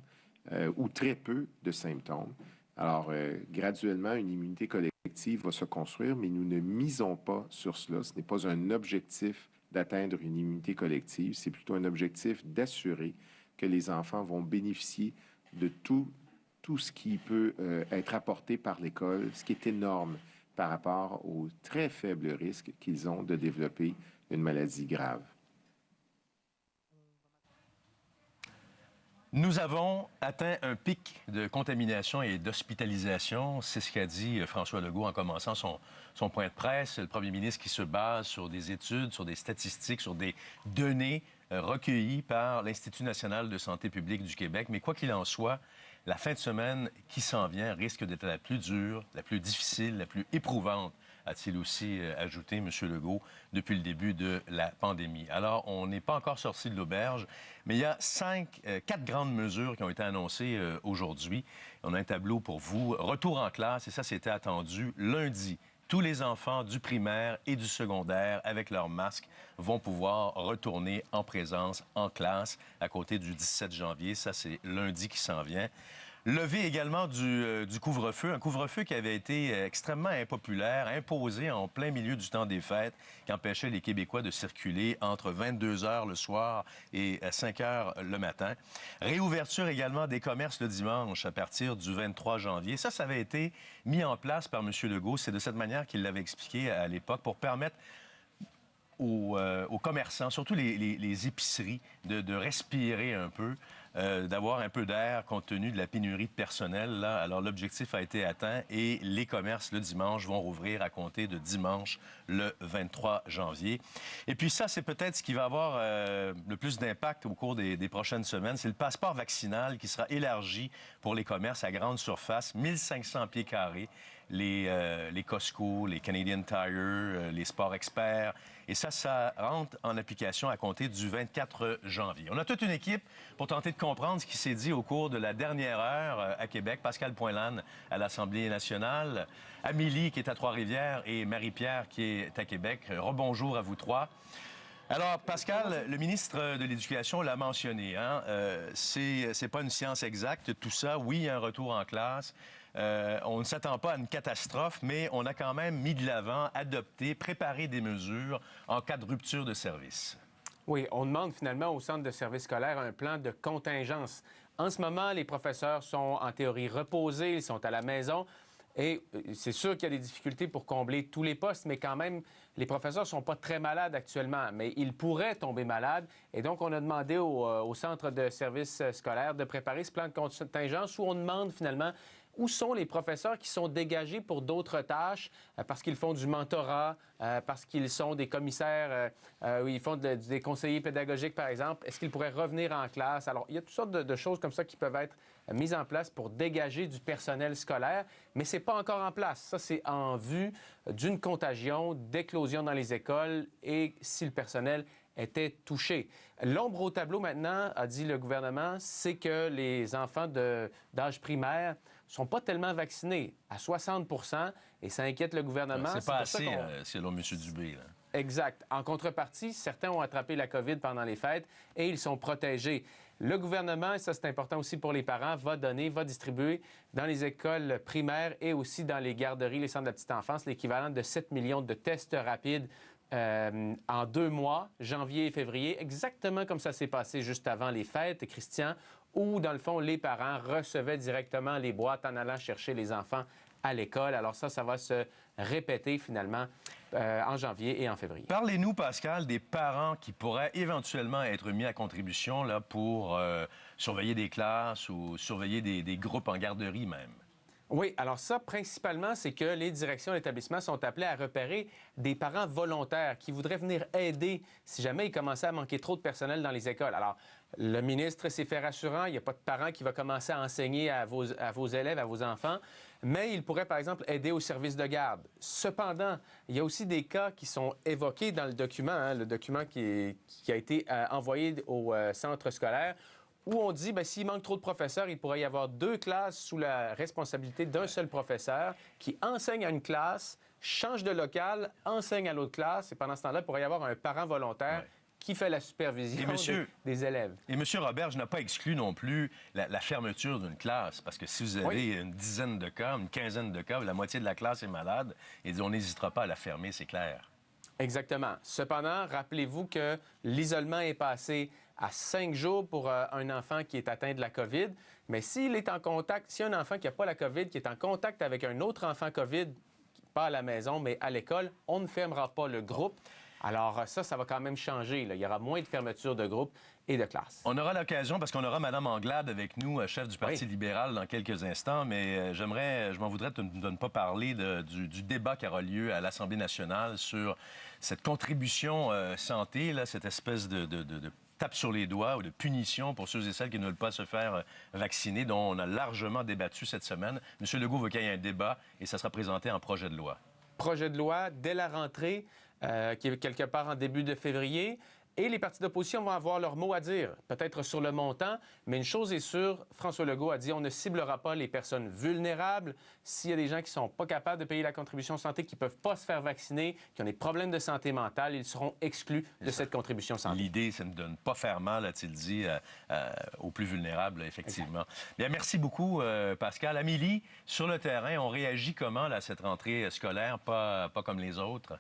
ou très peu de symptômes. Alors, graduellement, une immunité collective va se construire, mais nous ne misons pas sur cela. Ce n'est pas un objectif d'atteindre une immunité collective, c'est plutôt un objectif d'assurer que les enfants vont bénéficier de tout ce qui peut être apporté par l'école, ce qui est énorme par rapport au très faible risque qu'ils ont de développer une maladie grave. Nous avons atteint un pic de contamination et d'hospitalisation. C'est ce qu'a dit François Legault en commençant son point de presse. Le premier ministre qui se base sur des études, sur des statistiques, sur des données recueillies par l'Institut national de santé publique du Québec. Mais quoi qu'il en soit, la fin de semaine qui s'en vient risque d'être la plus dure, la plus difficile, la plus éprouvante, a-t-il aussi ajouté, M. Legault, depuis le début de la pandémie. Alors, on n'est pas encore sorti de l'auberge, mais il y a 4 grandes mesures qui ont été annoncées aujourd'hui. On a un tableau pour vous. Retour en classe, et ça, c'était attendu lundi. Tous les enfants du primaire et du secondaire, avec leur masque, vont pouvoir retourner en présence, en classe, à côté du 17 janvier. Ça, c'est lundi qui s'en vient. Levée également du couvre-feu, un couvre-feu qui avait été extrêmement impopulaire, imposé en plein milieu du temps des fêtes, qui empêchait les Québécois de circuler entre 22 heures le soir et 5 heures le matin. Réouverture également des commerces le dimanche à partir du 23 janvier. Ça avait été mis en place par M. Legault. C'est de cette manière qu'il l'avait expliqué à l'époque pour permettre aux commerçants, surtout les épiceries, de respirer un peu, d'avoir un peu d'air compte tenu de la pénurie de personnel. Là. Alors, l'objectif a été atteint et les commerces, le dimanche, vont rouvrir à compter de dimanche, le 23 janvier. Et puis ça, c'est peut-être ce qui va avoir le plus d'impact au cours des prochaines semaines. C'est le passeport vaccinal qui sera élargi pour les commerces à grande surface, 1500 pieds carrés. Les Costco, les Canadian Tire, les Sport Experts. Et ça rentre en application à compter du 24 janvier. On a toute une équipe pour tenter de comprendre ce qui s'est dit au cours de la dernière heure à Québec. Pascal Poinlane à l'Assemblée nationale, Amélie qui est à Trois-Rivières et Marie-Pierre qui est à Québec. Rebonjour à vous trois. Alors, Pascal, le ministre de l'Éducation l'a mentionné. Hein? C'est pas une science exacte, tout ça. Oui, il y a un retour en classe. On ne s'attend pas à une catastrophe, mais on a quand même mis de l'avant, adopté, préparé des mesures en cas de rupture de service. Oui, on demande finalement au centre de service scolaire un plan de contingence. En ce moment, les professeurs sont en théorie reposés, ils sont à la maison. Et c'est sûr qu'il y a des difficultés pour combler tous les postes, mais quand même, les professeurs ne sont pas très malades actuellement, mais ils pourraient tomber malades. Et donc, on a demandé au centre de service scolaire de préparer ce plan de contingence où on demande finalement où sont les professeurs qui sont dégagés pour d'autres tâches, parce qu'ils font du mentorat, parce qu'ils sont des commissaires, ils font des conseillers pédagogiques, par exemple. Est-ce qu'ils pourraient revenir en classe? Alors, il y a toutes sortes de choses comme ça qui peuvent être mises en place pour dégager du personnel scolaire, mais ce n'est pas encore en place. Ça, c'est en vue d'une contagion, d'éclosion dans les écoles et si le personnel était touché. L'ombre au tableau maintenant, a dit le gouvernement, c'est que les enfants d'âge primaire sont pas tellement vaccinés, à 60 %, et ça inquiète le gouvernement. C'est pas assez, selon M. Dubé. Là. Exact. En contrepartie, certains ont attrapé la COVID pendant les fêtes et ils sont protégés. Le gouvernement, et ça c'est important aussi pour les parents, va distribuer dans les écoles primaires et aussi dans les garderies, les centres de la petite enfance, l'équivalent de 7 millions de tests rapides en 2 mois, janvier et février, exactement comme ça s'est passé juste avant les fêtes, Christian, où, dans le fond, les parents recevaient directement les boîtes en allant chercher les enfants à l'école. Alors ça va se répéter, finalement, en janvier et en février. Parlez-nous, Pascal, des parents qui pourraient éventuellement être mis à contribution là, pour surveiller des classes ou surveiller des groupes en garderie même. Oui, alors ça, principalement, c'est que les directions d'établissement sont appelées à repérer des parents volontaires qui voudraient venir aider si jamais il commençait à manquer trop de personnel dans les écoles. Alors, le ministre s'est fait rassurant, il n'y a pas de parent qui va commencer à enseigner à vos élèves, à vos enfants, mais il pourrait, par exemple, aider au service de garde. Cependant, il y a aussi des cas qui sont évoqués dans le document, hein, le document qui a été envoyé au centre scolaire, où on dit, bien, s'il manque trop de professeurs, il pourrait y avoir 2 classes sous la responsabilité d'un seul professeur qui enseigne à une classe, change de local, enseigne à l'autre classe, et pendant ce temps-là, il pourrait y avoir un parent volontaire qui fait la supervision des élèves. Et M. Roberge n'a pas exclu non plus la fermeture d'une classe, parce que si vous avez une dizaine de cas, une quinzaine de cas, la moitié de la classe est malade, et on n'hésitera pas à la fermer, c'est clair. Exactement. Cependant, rappelez-vous que l'isolement est passé à 5 jours pour un enfant qui est atteint de la COVID. Mais s'il est en contact, si un enfant qui n'a pas la COVID, qui est en contact avec un autre enfant COVID, pas à la maison, mais à l'école, on ne fermera pas le groupe. Alors ça va quand même changer. Là. Il y aura moins de fermeture de groupe et de classe. On aura l'occasion, parce qu'on aura Mme Anglade avec nous, chef du Parti libéral, dans quelques instants, mais je m'en voudrais de ne pas parler du débat qui aura lieu à l'Assemblée nationale sur cette contribution santé, là, cette espèce de tape sur les doigts ou de punition pour ceux et celles qui ne veulent pas se faire vacciner, dont on a largement débattu cette semaine. M. Legault veut qu'il y ait un débat et ça sera présenté en projet de loi. Projet de loi dès la rentrée, qui est quelque part en début de février. Et les partis d'opposition vont avoir leur mot à dire, peut-être sur le montant, mais une chose est sûre, François Legault a dit on ne ciblera pas les personnes vulnérables. S'il y a des gens qui ne sont pas capables de payer la contribution santé, qui ne peuvent pas se faire vacciner, qui ont des problèmes de santé mentale, ils seront exclus de cette contribution santé. L'idée, c'est de ne pas faire mal, a-t-il dit, aux plus vulnérables, effectivement. Bien, merci beaucoup, Pascal. Amélie, sur le terrain, on réagit comment là, à cette rentrée scolaire, pas comme les autres?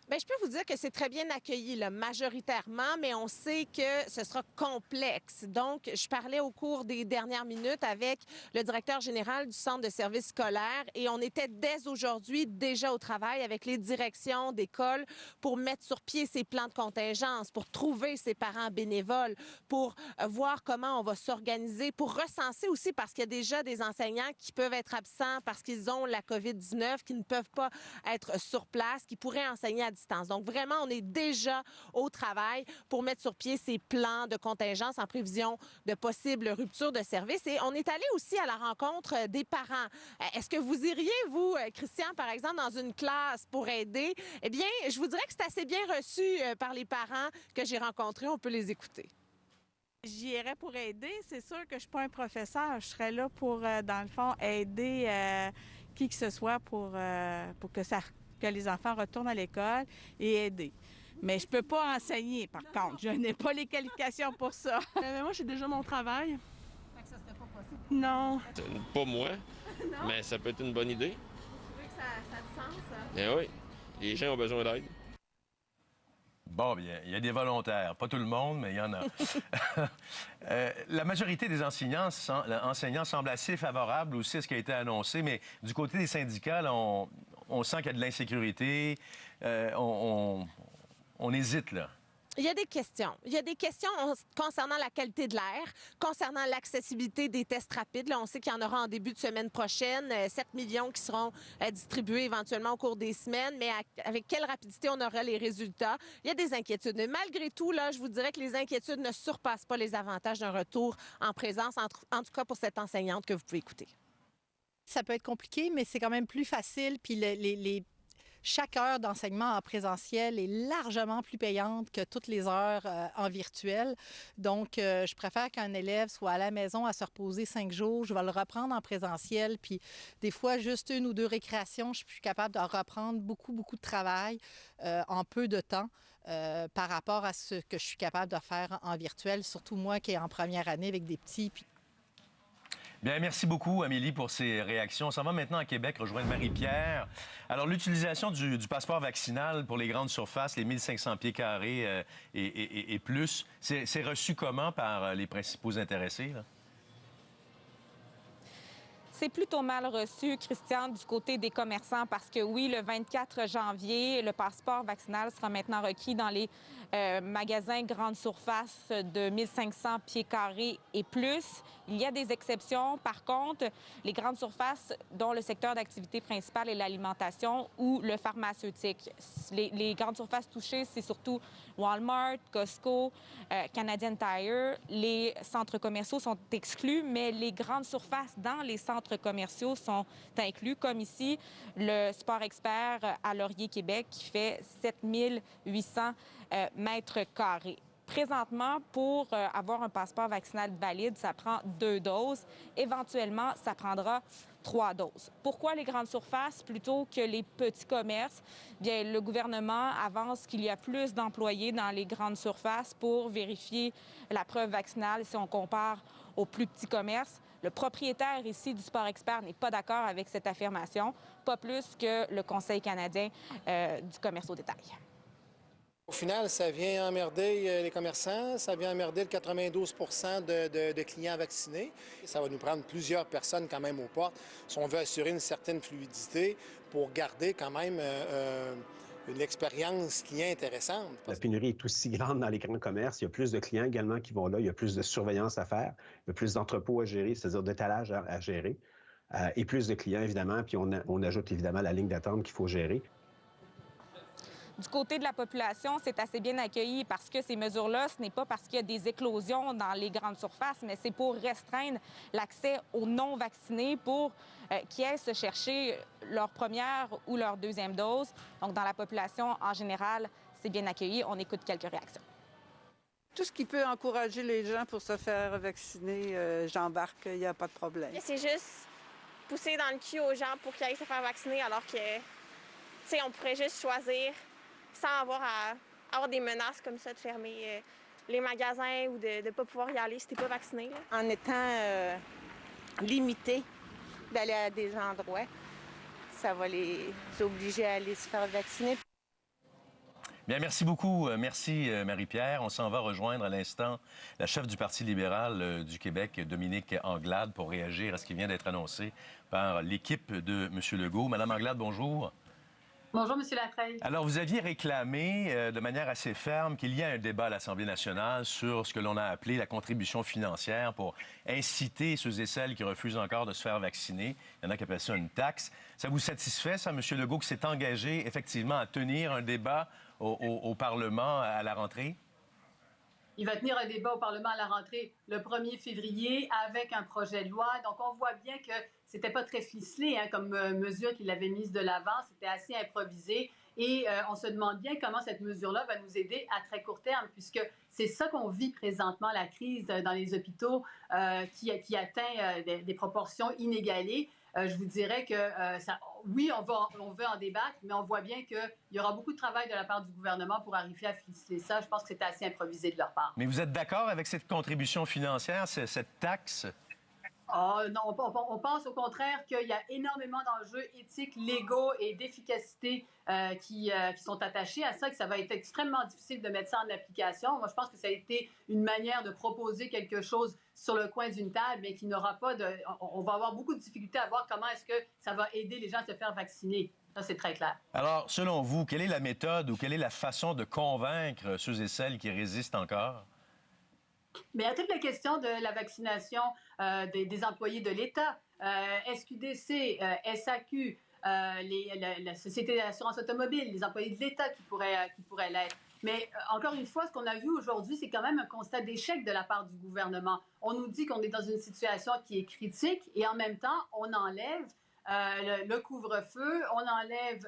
Bien, je peux vous dire que c'est très bien accueilli, là, majoritairement, mais on sait que ce sera complexe. Donc, je parlais au cours des dernières minutes avec le directeur général du Centre de services scolaires et on était dès aujourd'hui déjà au travail avec les directions d'école pour mettre sur pied ces plans de contingence, pour trouver ces parents bénévoles, pour voir comment on va s'organiser, pour recenser aussi, parce qu'il y a déjà des enseignants qui peuvent être absents parce qu'ils ont la COVID-19, qui ne peuvent pas être sur place, qui pourraient enseigner à distance. Donc, vraiment, on est déjà au travail pour mettre sur pied ces plans de contingence en prévision de possibles ruptures de service. Et on est allé aussi à la rencontre des parents. Est-ce que vous iriez, vous, Christian, par exemple, dans une classe pour aider? Eh bien, je vous dirais que c'est assez bien reçu par les parents que j'ai rencontrés. On peut les écouter. J'y irais pour aider. C'est sûr que je ne suis pas un professeur. Je serais là pour, dans le fond, aider qui que ce soit pour que les enfants retournent à l'école et aider. Mais je ne peux pas enseigner, par contre. Je n'ai pas les qualifications pour ça. Moi, j'ai déjà mon travail. Fait que ça serait pas possible? Non. Pas moi, mais ça peut être une bonne idée. Tu veux que ça a du sens? Ben oui, les gens ont besoin d'aide. Bon, bien, il y a des volontaires. Pas tout le monde, mais il y en a. La majorité des enseignants semblent assez favorables aussi à ce qui a été annoncé, mais du côté des syndicats, là, on sent qu'il y a de l'insécurité. On hésite, là. Il y a des questions. Il y a des questions concernant la qualité de l'air, concernant l'accessibilité des tests rapides. Là, on sait qu'il y en aura en début de semaine prochaine, 7 millions qui seront distribués éventuellement au cours des semaines, mais avec quelle rapidité on aura les résultats? Il y a des inquiétudes. Mais malgré tout, là, je vous dirais que les inquiétudes ne surpassent pas les avantages d'un retour en présence, en tout cas pour cette enseignante que vous pouvez écouter. Ça peut être compliqué, mais c'est quand même plus facile. Puis chaque heure d'enseignement en présentiel est largement plus payante que toutes les heures en virtuel. Donc, je préfère qu'un élève soit à la maison à se reposer 5 jours. Je vais le reprendre en présentiel. Puis, des fois, juste 1 ou 2 récréations, je suis capable de reprendre beaucoup de travail en peu de temps par rapport à ce que je suis capable de faire en virtuel, surtout moi qui est en première année avec des petits. Bien, merci beaucoup, Amélie, pour ces réactions. On s'en va maintenant à Québec rejoindre Marie-Pierre. Alors, l'utilisation du passeport vaccinal pour les grandes surfaces, les 1500 pieds carrés et plus, c'est reçu comment par les principaux intéressés, là? C'est plutôt mal reçu, Christian, du côté des commerçants parce que oui, le 24 janvier, le passeport vaccinal sera maintenant requis dans les magasins grande surface de 1500 pieds carrés et plus. Il y a des exceptions. Par contre, les grandes surfaces dont le secteur d'activité principale est l'alimentation ou le pharmaceutique. Les grandes surfaces touchées, c'est surtout Walmart, Costco, Canadian Tire. Les centres commerciaux sont exclus, mais les grandes surfaces dans les centres commerciaux sont inclus, comme ici le Sport Expert à Laurier, Québec, qui fait 7800 mètres carrés. Présentement, pour avoir un passeport vaccinal valide, ça prend 2 doses. Éventuellement, ça prendra 3 doses. Pourquoi les grandes surfaces plutôt que les petits commerces? Bien, le gouvernement avance qu'il y a plus d'employés dans les grandes surfaces pour vérifier la preuve vaccinale si on compare aux plus petits commerces. Le propriétaire ici du Sport Expert n'est pas d'accord avec cette affirmation, pas plus que le Conseil canadien du commerce au détail. Au final, ça vient emmerder les commerçants, ça vient emmerder le 92 de clients vaccinés. Ça va nous prendre plusieurs personnes quand même aux portes si on veut assurer une certaine fluidité pour garder quand même une expérience client intéressante. La pénurie est aussi grande dans les grands commerces. Il y a plus de clients également qui vont là. Il y a plus de surveillance à faire. Il y a plus d'entrepôts à gérer, c'est-à-dire d'étalage à gérer. Et plus de clients, évidemment. Puis on ajoute évidemment la ligne d'attente qu'il faut gérer. Du côté de la population, c'est assez bien accueilli parce que ces mesures-là, ce n'est pas parce qu'il y a des éclosions dans les grandes surfaces, mais c'est pour restreindre l'accès aux non-vaccinés pour qu'ils aillent se chercher leur première ou leur deuxième dose. Donc, dans la population, en général, c'est bien accueilli. On écoute quelques réactions. Tout ce qui peut encourager les gens pour se faire vacciner, j'embarque, il n'y a pas de problème. C'est juste pousser dans le cul aux gens pour qu'ils aillent se faire vacciner alors que, tu sais, on pourrait juste choisir sans avoir à avoir des menaces comme ça de fermer les magasins ou de ne pas pouvoir y aller si tu n'es pas vacciné. Là. En étant limité d'aller à des endroits, ça va les obliger à aller se faire vacciner. Bien, merci beaucoup. Merci, Marie-Pierre. On s'en va rejoindre à l'instant la chef du Parti libéral du Québec, Dominique Anglade, pour réagir à ce qui vient d'être annoncé par l'équipe de M. Legault. Madame Anglade, bonjour. Bonjour, M. Latreille. Alors, vous aviez réclamé de manière assez ferme qu'il y ait un débat à l'Assemblée nationale sur ce que l'on a appelé la contribution financière pour inciter ceux et celles qui refusent encore de se faire vacciner. Il y en a qui appellent ça une taxe. Ça vous satisfait, ça, M. Legault, qui s'est engagé effectivement à tenir un débat au Parlement à la rentrée? Il va tenir un débat au Parlement à la rentrée le 1er février avec un projet de loi. Donc, on voit bien que c'était pas très ficelé comme mesure qu'il avait mise de l'avant. C'était assez improvisé. Et on se demande bien comment cette mesure-là va nous aider à très court terme, puisque c'est ça qu'on vit présentement, la crise dans les hôpitaux qui atteint des proportions inégalées. Je vous dirais que, oui, on veut en débattre, mais on voit bien qu'il y aura beaucoup de travail de la part du gouvernement pour arriver à ficeler ça. Je pense que c'était assez improvisé de leur part. Mais vous êtes d'accord avec cette contribution financière, cette taxe? Oh, non, on pense au contraire qu'il y a énormément d'enjeux éthiques, légaux et d'efficacité qui sont attachés à ça, que ça va être extrêmement difficile de mettre ça en application. Moi, je pense que ça a été une manière de proposer quelque chose sur le coin d'une table, mais qui n'aura pas de... On va avoir beaucoup de difficultés à voir comment est-ce que ça va aider les gens à se faire vacciner. Ça, c'est très clair. Alors, selon vous, quelle est la méthode ou quelle est la façon de convaincre ceux et celles qui résistent encore? Mais à toute la question de la vaccination des employés de l'État, SQDC, SAQ, la Société d'assurance automobile, les employés de l'État qui pourraient l'être. Mais encore une fois, ce qu'on a vu aujourd'hui, c'est quand même un constat d'échec de la part du gouvernement. On nous dit qu'on est dans une situation qui est critique et en même temps, on enlève le couvre-feu, on enlève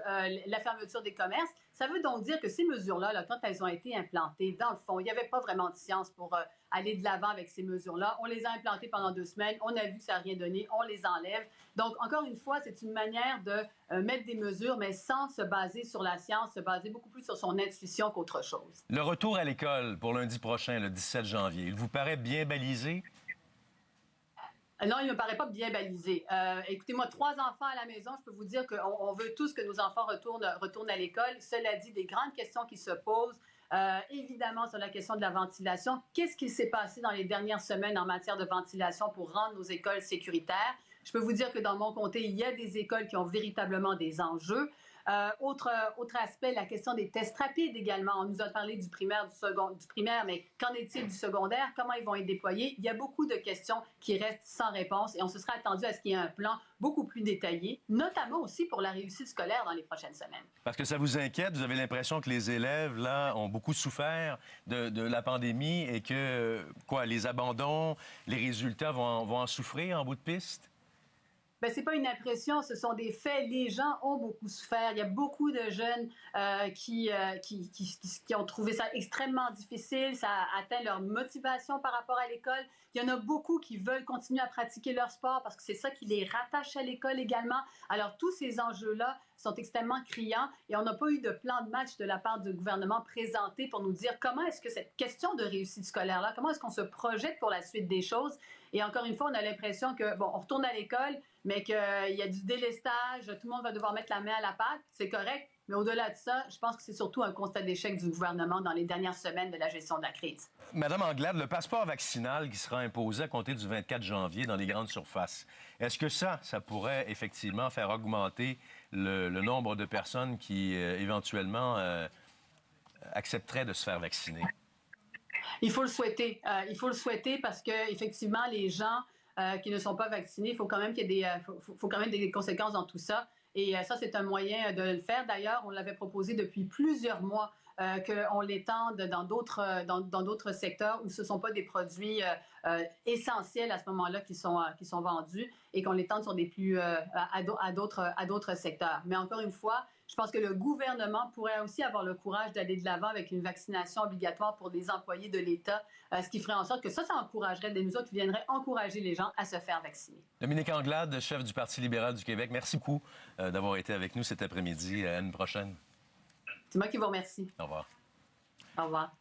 la fermeture des commerces. Ça veut donc dire que ces mesures-là, quand elles ont été implantées, dans le fond, il n'y avait pas vraiment de science pour aller de l'avant avec ces mesures-là. On les a implantées pendant 2 semaines, on a vu que ça n'a rien donné, on les enlève. Donc, encore une fois, c'est une manière de mettre des mesures, mais sans se baser sur la science, se baser beaucoup plus sur son intuition qu'autre chose. Le retour à l'école pour lundi prochain, le 17 janvier, il vous paraît bien balisé? Non, il ne me paraît pas bien balisé. Écoutez-moi, 3 enfants à la maison, je peux vous dire qu'on veut tous que nos enfants retournent à l'école. Cela dit, des grandes questions qui se posent. Évidemment, sur la question de la ventilation. Qu'est-ce qui s'est passé dans les dernières semaines en matière de ventilation pour rendre nos écoles sécuritaires? Je peux vous dire que dans mon comté, il y a des écoles qui ont véritablement des enjeux. Autre aspect, la question des tests rapides également. On nous a parlé du primaire, du primaire, mais qu'en est-il du secondaire? Comment ils vont être déployés? Il y a beaucoup de questions qui restent sans réponse et on se sera attendu à ce qu'il y ait un plan beaucoup plus détaillé, notamment aussi pour la réussite scolaire dans les prochaines semaines. Parce que ça vous inquiète? Vous avez l'impression que les élèves, là, ont beaucoup souffert de la pandémie et que, les abandons, les résultats vont en souffrir en bout de piste? Bien, ce n'est pas une impression, ce sont des faits. Les gens ont beaucoup souffert. Il y a beaucoup de jeunes qui ont trouvé ça extrêmement difficile. Ça a atteint leur motivation par rapport à l'école. Il y en a beaucoup qui veulent continuer à pratiquer leur sport parce que c'est ça qui les rattache à l'école également. Alors, tous ces enjeux-là sont extrêmement criants et on n'a pas eu de plan de match de la part du gouvernement présenté pour nous dire comment est-ce que cette question de réussite scolaire-là, comment est-ce qu'on se projette pour la suite des choses. Et encore une fois, on a l'impression que, on retourne à l'école, mais qu'il y a du délestage, tout le monde va devoir mettre la main à la pâte, c'est correct. Mais au-delà de ça, je pense que c'est surtout un constat d'échec du gouvernement dans les dernières semaines de la gestion de la crise. Madame Anglade, le passeport vaccinal qui sera imposé à compter du 24 janvier dans les grandes surfaces, est-ce que ça pourrait effectivement faire augmenter le nombre de personnes qui, éventuellement, accepteraient de se faire vacciner? Il faut le souhaiter. Il faut le souhaiter parce que effectivement, les gens qui ne sont pas vaccinés, il faut quand même qu'il y ait faut quand même des conséquences dans tout ça. Et ça, c'est un moyen de le faire. D'ailleurs, on l'avait proposé depuis plusieurs mois qu'on l'étende dans d'autres secteurs où ce ne sont pas des produits essentiels à ce moment-là qui sont vendus et qu'on l'étende sur à d'autres secteurs. Mais encore une fois, je pense que le gouvernement pourrait aussi avoir le courage d'aller de l'avant avec une vaccination obligatoire pour les employés de l'État, ce qui ferait en sorte que ça encouragerait des mesures qui viendraient encourager les gens à se faire vacciner. Dominique Anglade, chef du Parti libéral du Québec, merci beaucoup d'avoir été avec nous cet après-midi. À une prochaine. C'est moi qui vous remercie. Au revoir. Au revoir.